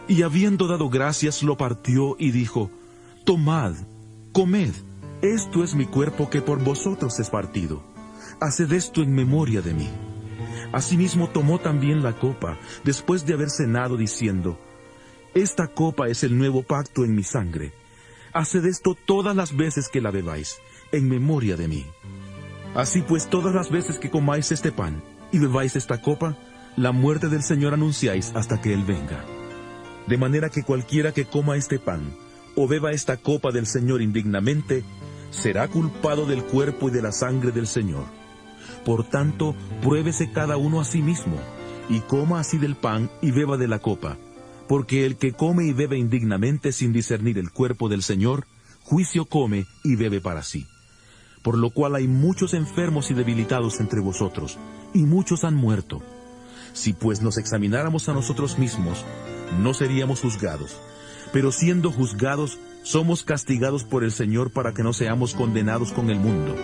y habiendo dado gracias, lo partió y dijo: Tomad, comed, esto es mi cuerpo que por vosotros es partido. Haced esto en memoria de mí. Asimismo tomó también la copa, después de haber cenado, diciendo: Esta copa es el nuevo pacto en mi sangre. Haced esto todas las veces que la bebáis, en memoria de mí. Así pues, todas las veces que comáis este pan y bebáis esta copa, la muerte del Señor anunciáis hasta que Él venga. De manera que cualquiera que coma este pan, o beba esta copa del Señor indignamente, será culpado del cuerpo y de la sangre del Señor. Por tanto, pruébese cada uno a sí mismo, y coma así del pan y beba de la copa, porque el que come y bebe indignamente sin discernir el cuerpo del Señor, juicio come y bebe para sí. Por lo cual hay muchos enfermos y debilitados entre vosotros, y muchos han muerto. Si pues nos examináramos a nosotros mismos, no seríamos juzgados, pero siendo juzgados, somos castigados por el Señor para que no seamos condenados con el mundo.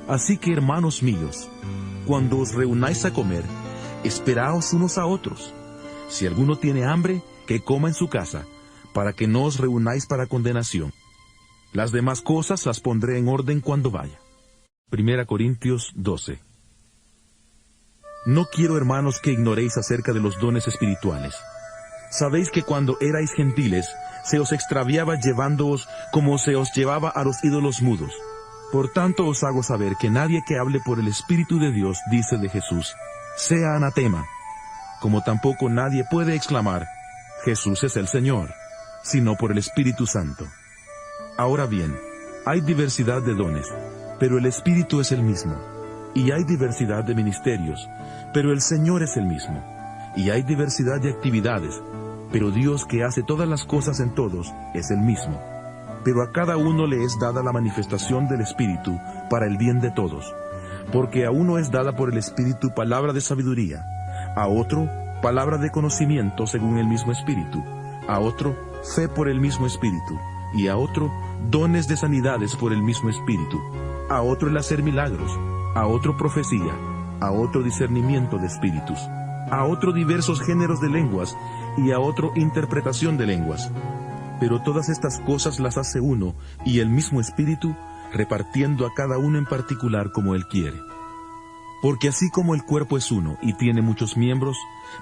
Así que, hermanos míos, cuando os reunáis a comer, esperaos unos a otros. Si alguno tiene hambre, que coma en su casa, para que no os reunáis para condenación. Las demás cosas las pondré en orden cuando vaya. 1 Corintios 12. No quiero, hermanos, que ignoréis acerca de los dones espirituales. Sabéis que cuando erais gentiles, se os extraviaba llevándoos como se os llevaba a los ídolos mudos. Por tanto os hago saber que nadie que hable por el Espíritu de Dios dice de Jesús: sea anatema, como tampoco nadie puede exclamar: Jesús es el Señor, sino por el Espíritu Santo. Ahora bien, hay diversidad de dones, pero el Espíritu es el mismo. Y hay diversidad de ministerios, pero el Señor es el mismo. Y hay diversidad de actividades, pero Dios, que hace todas las cosas en todos, es el mismo. Pero a cada uno le es dada la manifestación del Espíritu para el bien de todos. Porque a uno es dada por el Espíritu palabra de sabiduría, a otro palabra de conocimiento según el mismo Espíritu, a otro fe por el mismo Espíritu, y a otro dones de sanidades por el mismo Espíritu, a otro el hacer milagros, a otro profecía, a otro discernimiento de espíritus, a otro diversos géneros de lenguas, y a otro interpretación de lenguas. Pero todas estas cosas las hace uno y el mismo Espíritu, repartiendo a cada uno en particular como Él quiere. Porque así como el cuerpo es uno y tiene muchos miembros,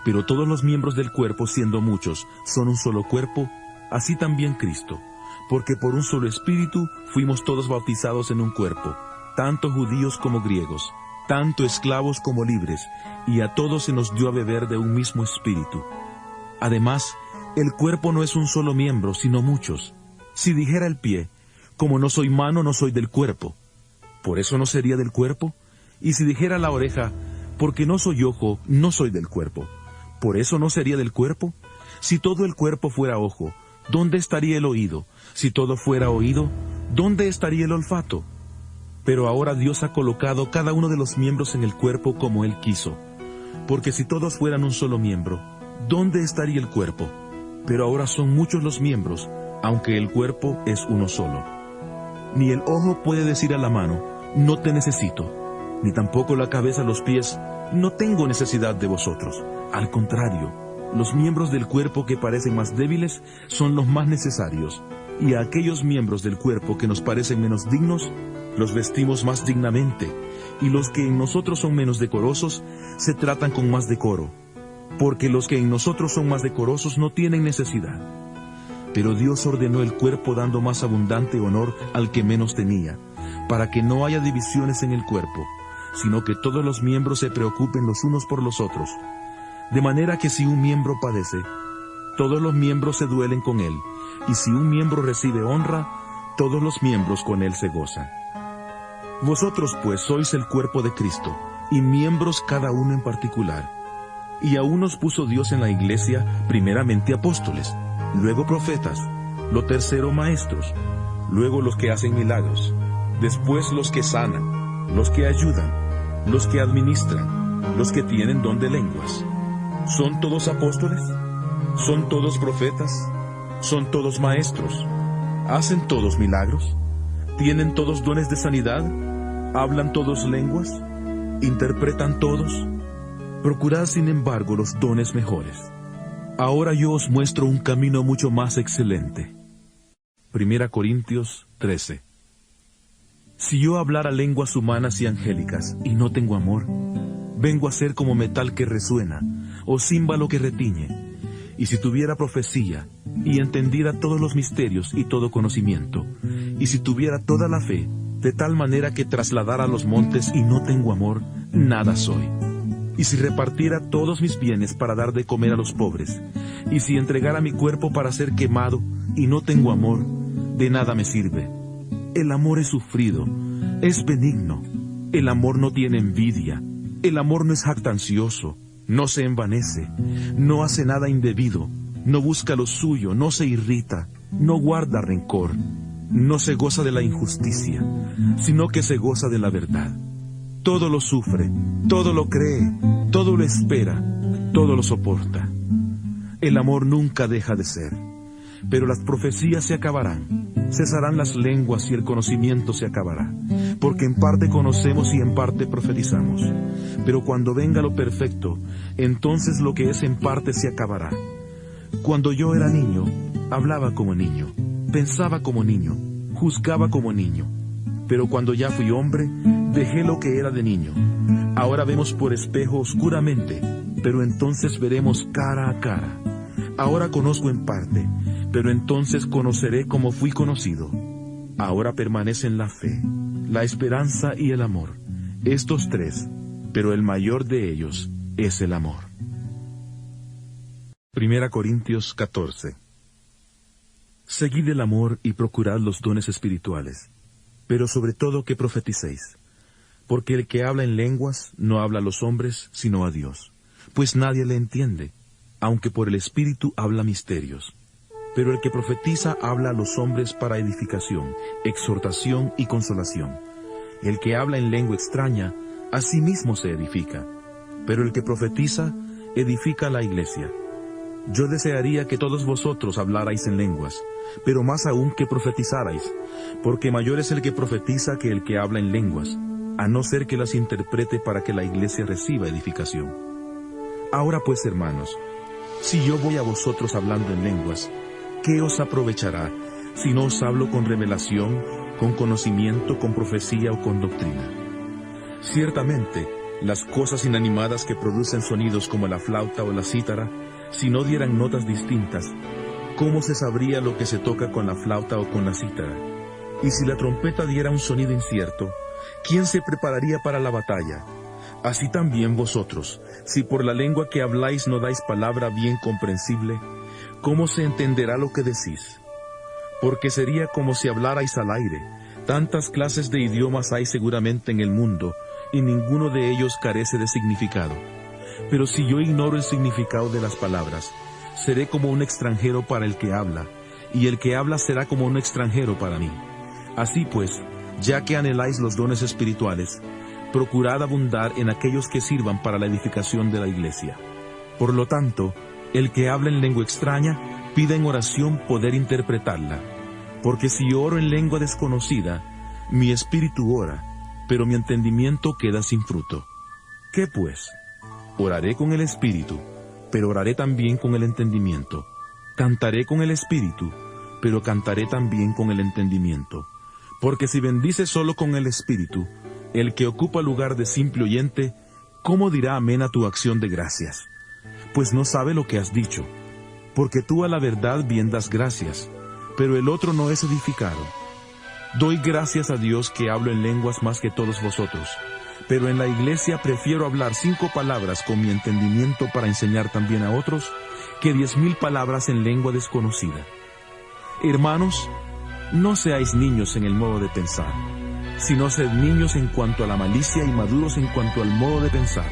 pero todos los miembros del cuerpo, siendo muchos, son un solo cuerpo, así también Cristo. Porque por un solo Espíritu fuimos todos bautizados en un cuerpo, tanto judíos como griegos, tanto esclavos como libres, y a todos se nos dio a beber de un mismo Espíritu. Además, el cuerpo no es un solo miembro, sino muchos. Si dijera el pie: como no soy mano, no soy del cuerpo, ¿por eso no sería del cuerpo? Y si dijera la oreja: porque no soy ojo, no soy del cuerpo, ¿por eso no sería del cuerpo? Si todo el cuerpo fuera ojo, ¿dónde estaría el oído? Si todo fuera oído, ¿dónde estaría el olfato? Pero ahora Dios ha colocado cada uno de los miembros en el cuerpo como Él quiso. Porque si todos fueran un solo miembro, ¿dónde estaría el cuerpo? Pero ahora son muchos los miembros, aunque el cuerpo es uno solo. Ni el ojo puede decir a la mano: no te necesito, ni tampoco la cabeza a los pies: no tengo necesidad de vosotros. Al contrario, los miembros del cuerpo que parecen más débiles son los más necesarios, y a aquellos miembros del cuerpo que nos parecen menos dignos, los vestimos más dignamente, y los que en nosotros son menos decorosos, se tratan con más decoro, porque los que en nosotros son más decorosos no tienen necesidad. Pero Dios ordenó el cuerpo dando más abundante honor al que menos tenía, para que no haya divisiones en el cuerpo, sino que todos los miembros se preocupen los unos por los otros. De manera que si un miembro padece, todos los miembros se duelen con él, y si un miembro recibe honra, todos los miembros con él se gozan. Vosotros pues sois el cuerpo de Cristo, y miembros cada uno en particular. Y a unos puso Dios en la iglesia, primeramente apóstoles, luego profetas, lo tercero maestros, luego los que hacen milagros, después los que sanan, los que ayudan, los que administran, los que tienen don de lenguas. ¿Son todos apóstoles? ¿Son todos profetas? ¿Son todos maestros? ¿Hacen todos milagros? ¿Tienen todos dones de sanidad? ¿Hablan todos lenguas? ¿Interpretan todos? Procurad sin embargo los dones mejores. Ahora yo os muestro un camino mucho más excelente. 1 Corintios 13. Si yo hablara lenguas humanas y angélicas y no tengo amor, vengo a ser como metal que resuena, o címbalo que retiñe. Y si tuviera profecía, y entendiera todos los misterios y todo conocimiento, y si tuviera toda la fe, de tal manera que trasladara los montes y no tengo amor, nada soy. Y si repartiera todos mis bienes para dar de comer a los pobres, y si entregara mi cuerpo para ser quemado y no tengo amor, de nada me sirve. El amor es sufrido, es benigno, el amor no tiene envidia, el amor no es jactancioso, no se envanece, no hace nada indebido, no busca lo suyo, no se irrita, no guarda rencor, no se goza de la injusticia, sino que se goza de la verdad. Todo lo sufre, todo lo cree, todo lo espera, todo lo soporta. El amor nunca deja de ser, pero las profecías se acabarán, cesarán las lenguas y el conocimiento se acabará, porque en parte conocemos y en parte profetizamos. Pero cuando venga lo perfecto, entonces lo que es en parte se acabará. Cuando yo era niño, hablaba como niño, pensaba como niño, juzgaba como niño. Pero cuando ya fui hombre, dejé lo que era de niño. Ahora vemos por espejo oscuramente, pero entonces veremos cara a cara. Ahora conozco en parte, pero entonces conoceré como fui conocido. Ahora permanecen la fe, la esperanza y el amor, estos tres, pero el mayor de ellos es el amor. 1 Corintios 14. Seguid el amor y procurad los dones espirituales, pero sobre todo que profeticéis, porque el que habla en lenguas no habla a los hombres, sino a Dios, pues nadie le entiende, aunque por el Espíritu habla misterios. Pero el que profetiza habla a los hombres para edificación, exhortación y consolación. El que habla en lengua extraña, a sí mismo se edifica, pero el que profetiza, edifica a la iglesia. Yo desearía que todos vosotros hablarais en lenguas, pero más aún que profetizarais, porque mayor es el que profetiza que el que habla en lenguas, a no ser que las interprete para que la iglesia reciba edificación. Ahora pues, hermanos, si yo voy a vosotros hablando en lenguas, ¿qué os aprovechará si no os hablo con revelación, con conocimiento, con profecía o con doctrina? Ciertamente, las cosas inanimadas que producen sonidos como la flauta o la cítara, si no dieran notas distintas, ¿cómo se sabría lo que se toca con la flauta o con la cítara? Y si la trompeta diera un sonido incierto, ¿quién se prepararía para la batalla? Así también vosotros, si por la lengua que habláis no dais palabra bien comprensible, ¿cómo se entenderá lo que decís? Porque sería como si hablarais al aire. Tantas clases de idiomas hay seguramente en el mundo, y ninguno de ellos carece de significado. Pero si yo ignoro el significado de las palabras, seré como un extranjero para el que habla, y el que habla será como un extranjero para mí. Así pues, ya que anheláis los dones espirituales, procurad abundar en aquellos que sirvan para la edificación de la iglesia. Por lo tanto, el que habla en lengua extraña, pida en oración poder interpretarla. Porque si oro en lengua desconocida, mi espíritu ora, pero mi entendimiento queda sin fruto. ¿Qué pues? Oraré con el espíritu, pero oraré también con el entendimiento. Cantaré con el espíritu, pero cantaré también con el entendimiento. Porque si bendices solo con el espíritu, el que ocupa lugar de simple oyente, ¿cómo dirá amén a tu acción de gracias? Pues no sabe lo que has dicho. Porque tú a la verdad bien das gracias, pero el otro no es edificado. Doy gracias a Dios que hablo en lenguas más que todos vosotros, pero en la iglesia prefiero hablar 5 palabras con mi entendimiento para enseñar también a otros, que 10,000 palabras en lengua desconocida. Hermanos, no seáis niños en el modo de pensar, sino sed niños en cuanto a la malicia y maduros en cuanto al modo de pensar.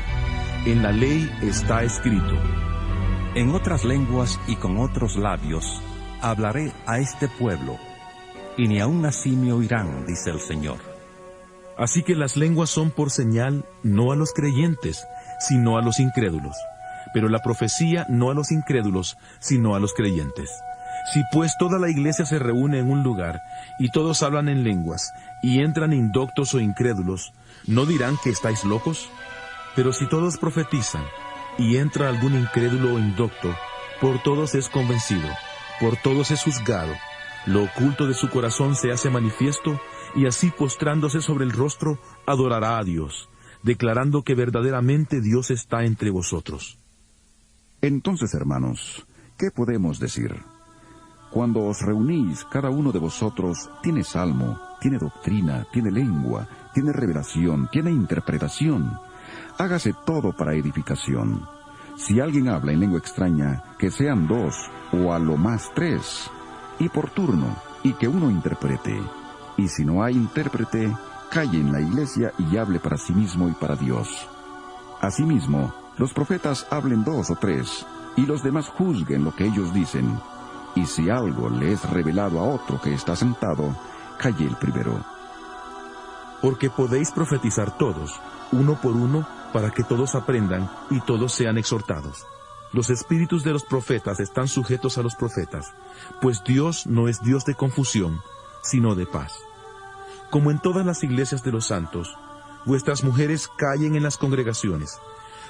En la ley está escrito: en otras lenguas y con otros labios hablaré a este pueblo, y ni aun así me oirán, dice el Señor. Así que las lenguas son por señal no a los creyentes, sino a los incrédulos, pero la profecía no a los incrédulos, sino a los creyentes. Si pues toda la iglesia se reúne en un lugar, y todos hablan en lenguas, y entran indoctos o incrédulos, ¿no dirán que estáis locos? Pero si todos profetizan, y entra algún incrédulo o indocto, por todos es convencido, por todos es juzgado, lo oculto de su corazón se hace manifiesto, y así postrándose sobre el rostro, adorará a Dios, declarando que verdaderamente Dios está entre vosotros. Entonces, hermanos, ¿qué podemos decir? Cuando os reunís, cada uno de vosotros tiene salmo, tiene doctrina, tiene lengua, tiene revelación, tiene interpretación. Hágase todo para edificación. Si alguien habla en lengua extraña, que sean 2, o a lo más 3, y por turno, y que uno interprete. Y si no hay intérprete, calle en la iglesia y hable para sí mismo y para Dios. Asimismo, los profetas hablen 2 o 3, y los demás juzguen lo que ellos dicen. Y si algo le es revelado a otro que está sentado, calle el primero. Porque podéis profetizar todos, uno por uno, para que todos aprendan y todos sean exhortados. Los espíritus de los profetas están sujetos a los profetas, pues Dios no es Dios de confusión, sino de paz. Como en todas las iglesias de los santos, vuestras mujeres callen en las congregaciones,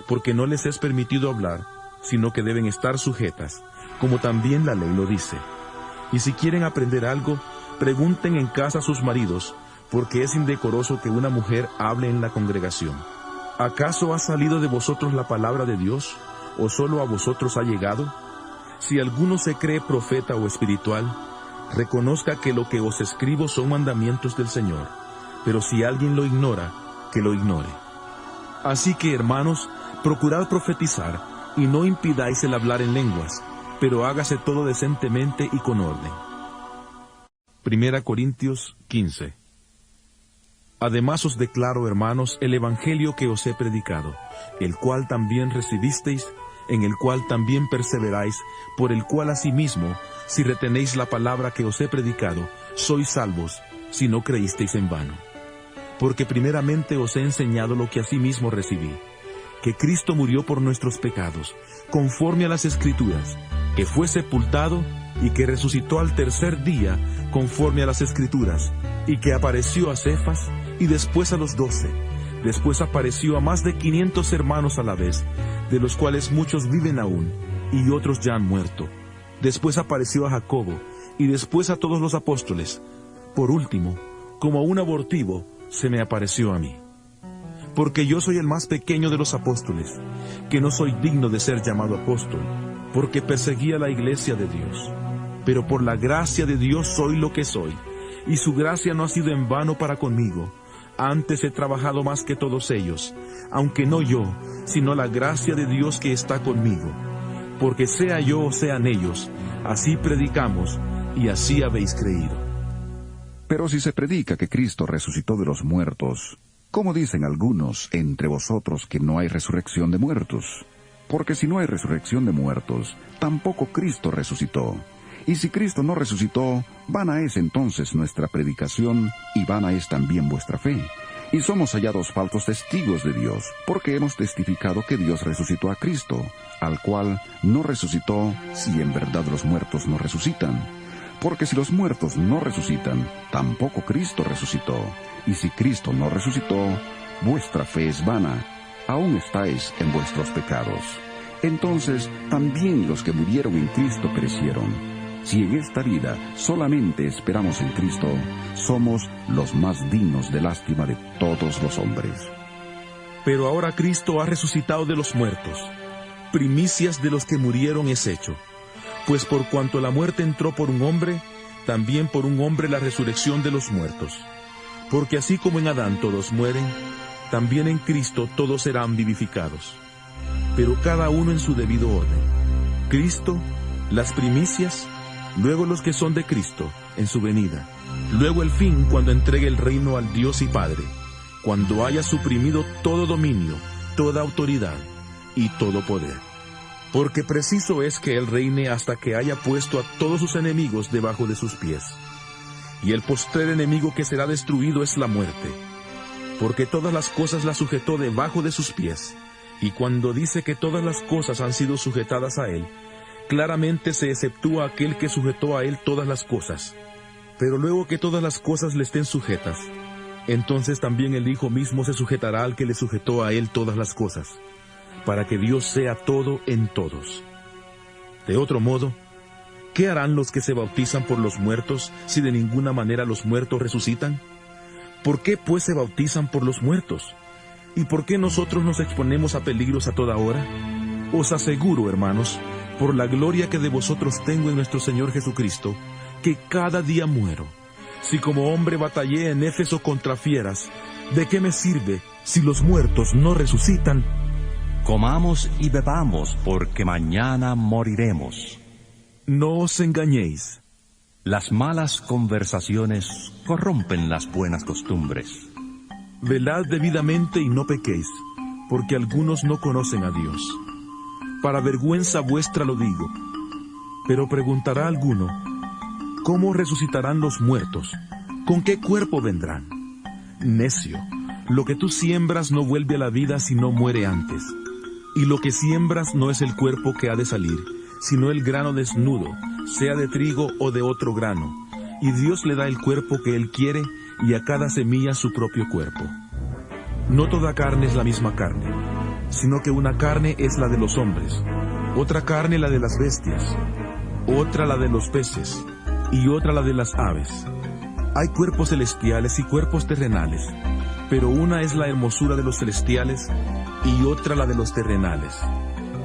porque no les es permitido hablar, sino que deben estar sujetas, como también la ley lo dice. Y si quieren aprender algo, pregunten en casa a sus maridos, porque es indecoroso que una mujer hable en la congregación. ¿Acaso ha salido de vosotros la palabra de Dios, o solo a vosotros ha llegado? Si alguno se cree profeta o espiritual, reconozca que lo que os escribo son mandamientos del Señor, pero si alguien lo ignora, que lo ignore. Así que, hermanos, procurad profetizar, y no impidáis el hablar en lenguas, pero hágase todo decentemente y con orden. 1 Corintios 15. Además os declaro, hermanos, el evangelio que os he predicado, el cual también recibisteis, en el cual también perseveráis, por el cual asimismo, si retenéis la palabra que os he predicado, sois salvos, si no creísteis en vano. Porque primeramente os he enseñado lo que asimismo recibí, que Cristo murió por nuestros pecados, conforme a las Escrituras, que fue sepultado y que resucitó al tercer día, conforme a las Escrituras, y que apareció a Cefas y después a los 12. Después apareció a más de 500 hermanos a la vez, de los cuales muchos viven aún, y otros ya han muerto. Después apareció a Jacobo, y después a todos los apóstoles. Por último, como un abortivo, se me apareció a mí. Porque yo soy el más pequeño de los apóstoles, que no soy digno de ser llamado apóstol, porque perseguía la iglesia de Dios. Pero por la gracia de Dios soy lo que soy, y su gracia no ha sido en vano para conmigo. Antes he trabajado más que todos ellos, aunque no yo, sino la gracia de Dios que está conmigo. Porque sea yo o sean ellos, así predicamos, y así habéis creído. Pero si se predica que Cristo resucitó de los muertos, ¿cómo dicen algunos entre vosotros que no hay resurrección de muertos? Porque si no hay resurrección de muertos, tampoco Cristo resucitó. Y si Cristo no resucitó, vana es entonces nuestra predicación, y vana es también vuestra fe. Y somos hallados falsos testigos de Dios, porque hemos testificado que Dios resucitó a Cristo, al cual no resucitó si en verdad los muertos no resucitan. Porque si los muertos no resucitan, tampoco Cristo resucitó. Y si Cristo no resucitó, vuestra fe es vana, aún estáis en vuestros pecados. Entonces también los que murieron en Cristo perecieron. Si en esta vida solamente esperamos en Cristo, somos los más dignos de lástima de todos los hombres. Pero ahora Cristo ha resucitado de los muertos. Primicias de los que murieron es hecho. Pues por cuanto la muerte entró por un hombre, también por un hombre la resurrección de los muertos. Porque así como en Adán todos mueren, también en Cristo todos serán vivificados. Pero cada uno en su debido orden. Cristo, las primicias, luego los que son de Cristo, en su venida. Luego el fin, cuando entregue el reino al Dios y Padre, cuando haya suprimido todo dominio, toda autoridad y todo poder. porque preciso es que Él reine hasta que haya puesto a todos sus enemigos debajo de sus pies. Y el postrer enemigo que será destruido es la muerte, porque todas las cosas las sujetó debajo de sus pies. Y cuando dice que todas las cosas han sido sujetadas a Él, claramente se exceptúa aquel que sujetó a Él todas las cosas. Pero luego que todas las cosas le estén sujetas, entonces también el Hijo mismo se sujetará al que le sujetó a Él todas las cosas, para que Dios sea todo en todos. De otro modo, ¿qué harán los que se bautizan por los muertos si de ninguna manera los muertos resucitan? ¿Por qué pues se bautizan por los muertos? ¿Y por qué nosotros nos exponemos a peligros a toda hora? Os aseguro, hermanos, por la gloria que de vosotros tengo en nuestro Señor Jesucristo, que cada día muero. Si como hombre batallé en Éfeso contra fieras, ¿de qué me sirve si los muertos no resucitan? Comamos y bebamos, porque mañana moriremos. No os engañéis. Las malas conversaciones corrompen las buenas costumbres. Velad debidamente y no pequéis, porque algunos no conocen a Dios. Para vergüenza vuestra lo digo. Pero preguntará alguno, ¿cómo resucitarán los muertos? ¿Con qué cuerpo vendrán? Necio, lo que tú siembras no vuelve a la vida si no muere antes. Y lo que siembras no es el cuerpo que ha de salir, sino el grano desnudo, sea de trigo o de otro grano. Y Dios le da el cuerpo que Él quiere, y a cada semilla su propio cuerpo. No toda carne es la misma carne, sino que una carne es la de los hombres, otra carne la de las bestias, otra la de los peces, y otra la de las aves. Hay cuerpos celestiales y cuerpos terrenales, pero una es la hermosura de los celestiales, y otra la de los terrenales.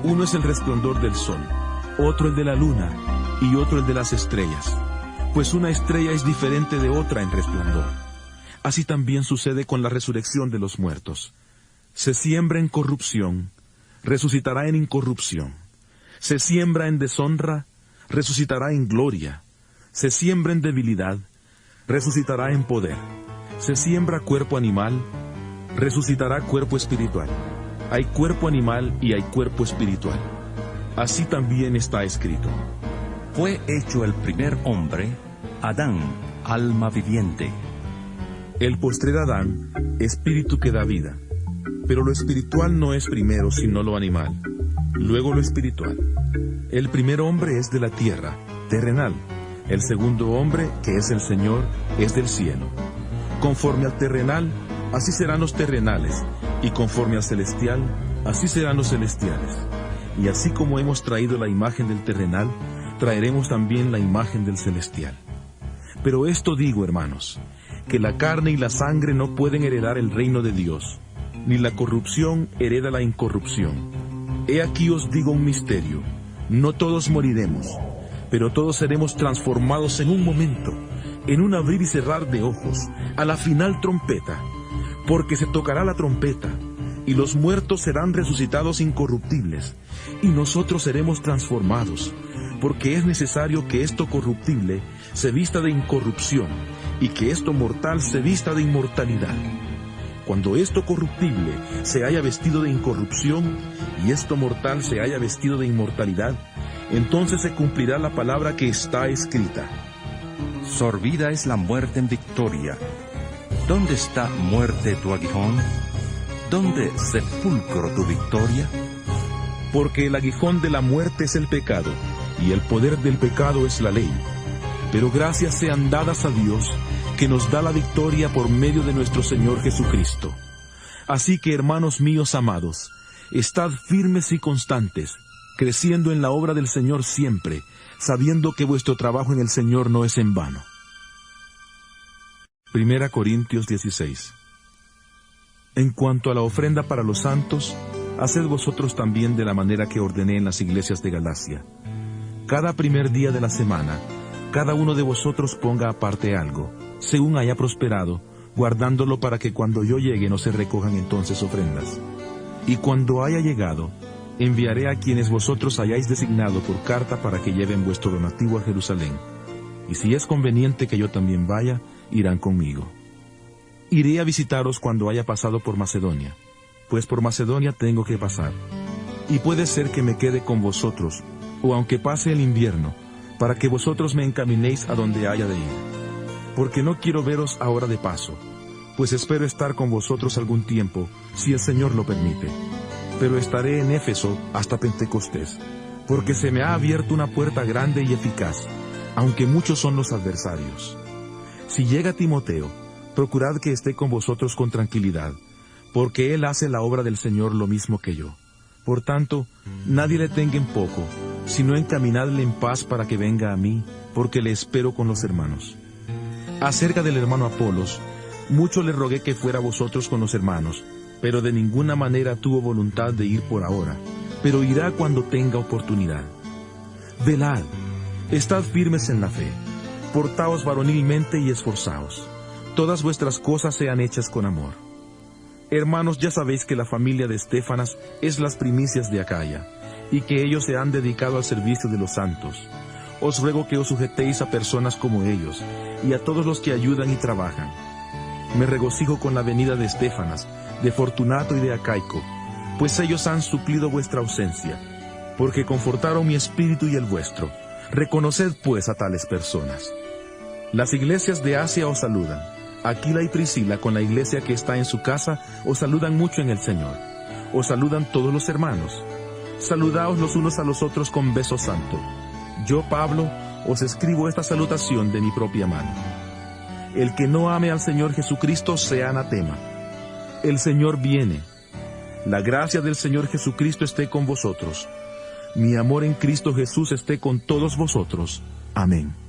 Uno es el resplandor del sol, otro el de la luna, y otro el de las estrellas, pues una estrella es diferente de otra en resplandor. Así también sucede con la resurrección de los muertos. Se siembra en corrupción, resucitará en incorrupción. Se siembra en deshonra, resucitará en gloria. Se siembra en debilidad, resucitará en poder. Se siembra cuerpo animal, resucitará cuerpo espiritual. Hay cuerpo animal y hay cuerpo espiritual. Así también está escrito. Fue hecho el primer hombre, Adán, alma viviente. El postrer Adán, espíritu que da vida. Pero lo espiritual no es primero sino lo animal, luego lo espiritual. El primer hombre es de la tierra, terrenal. El segundo hombre, que es el Señor, es del cielo. Conforme al terrenal, así serán los terrenales, y conforme al celestial, así serán los celestiales. Y así como hemos traído la imagen del terrenal, traeremos también la imagen del celestial. Pero esto digo, hermanos, que la carne y la sangre no pueden heredar el reino de Dios, ni la corrupción hereda la incorrupción. He aquí os digo un misterio: no todos moriremos, pero todos seremos transformados en un momento, en un abrir y cerrar de ojos, a la final trompeta, porque se tocará la trompeta, y los muertos serán resucitados incorruptibles, y nosotros seremos transformados, porque es necesario que esto corruptible se vista de incorrupción, y que esto mortal se vista de inmortalidad. Cuando esto corruptible se haya vestido de incorrupción, y esto mortal se haya vestido de inmortalidad, entonces se cumplirá la palabra que está escrita. Sorbida es la muerte en victoria. ¿Dónde está, muerte, tu aguijón? ¿Dónde, sepulcro, tu victoria? Porque el aguijón de la muerte es el pecado, y el poder del pecado es la ley. Pero gracias sean dadas a Dios, que nos da la victoria por medio de nuestro Señor Jesucristo. Así que, hermanos míos amados, estad firmes y constantes, creciendo en la obra del Señor siempre, sabiendo que vuestro trabajo en el Señor no es en vano. 1 Corintios 16. En cuanto a la ofrenda para los santos, haced vosotros también de la manera que ordené en las iglesias de Galacia. Cada primer día de la semana, cada uno de vosotros ponga aparte algo, según haya prosperado, guardándolo para que cuando yo llegue no se recojan entonces ofrendas. Y cuando haya llegado, enviaré a quienes vosotros hayáis designado por carta para que lleven vuestro donativo a Jerusalén. Y si es conveniente que yo también vaya, irán conmigo. Iré a visitaros cuando haya pasado por Macedonia, pues por Macedonia tengo que pasar. y puede ser que me quede con vosotros, o aunque pase el invierno, para que vosotros me encaminéis a donde haya de ir. Porque no quiero veros ahora de paso, pues espero estar con vosotros algún tiempo, si el Señor lo permite. Pero estaré en Éfeso hasta Pentecostés, porque se me ha abierto una puerta grande y eficaz, aunque muchos son los adversarios. Si llega Timoteo, procurad que esté con vosotros con tranquilidad, porque él hace la obra del Señor lo mismo que yo. Por tanto, nadie le tenga en poco, sino encaminadle en paz para que venga a mí, porque le espero con los hermanos. Acerca del hermano Apolos, mucho le rogué que fuera vosotros con los hermanos, pero de ninguna manera tuvo voluntad de ir por ahora, pero irá cuando tenga oportunidad. Velad, estad firmes en la fe, portaos varonilmente y esforzaos. Todas vuestras cosas sean hechas con amor. Hermanos, ya sabéis que la familia de Estéfanas es las primicias de Acaya, y que ellos se han dedicado al servicio de los santos. Os ruego que os sujetéis a personas como ellos, y a todos los que ayudan y trabajan. Me regocijo con la venida de Estéfanas, de Fortunato y de Acaico, pues ellos han suplido vuestra ausencia, porque confortaron mi espíritu y el vuestro. Reconoced pues a tales personas. Las iglesias de Asia os saludan. Aquila y Priscila, con la iglesia que está en su casa, os saludan mucho en el Señor. Os saludan todos los hermanos. Saludaos los unos a los otros con beso santo. Yo, Pablo, os escribo esta salutación de mi propia mano. El que no ame al Señor Jesucristo sea anatema. El Señor viene. La gracia del Señor Jesucristo esté con vosotros. Mi amor en Cristo Jesús esté con todos vosotros. Amén.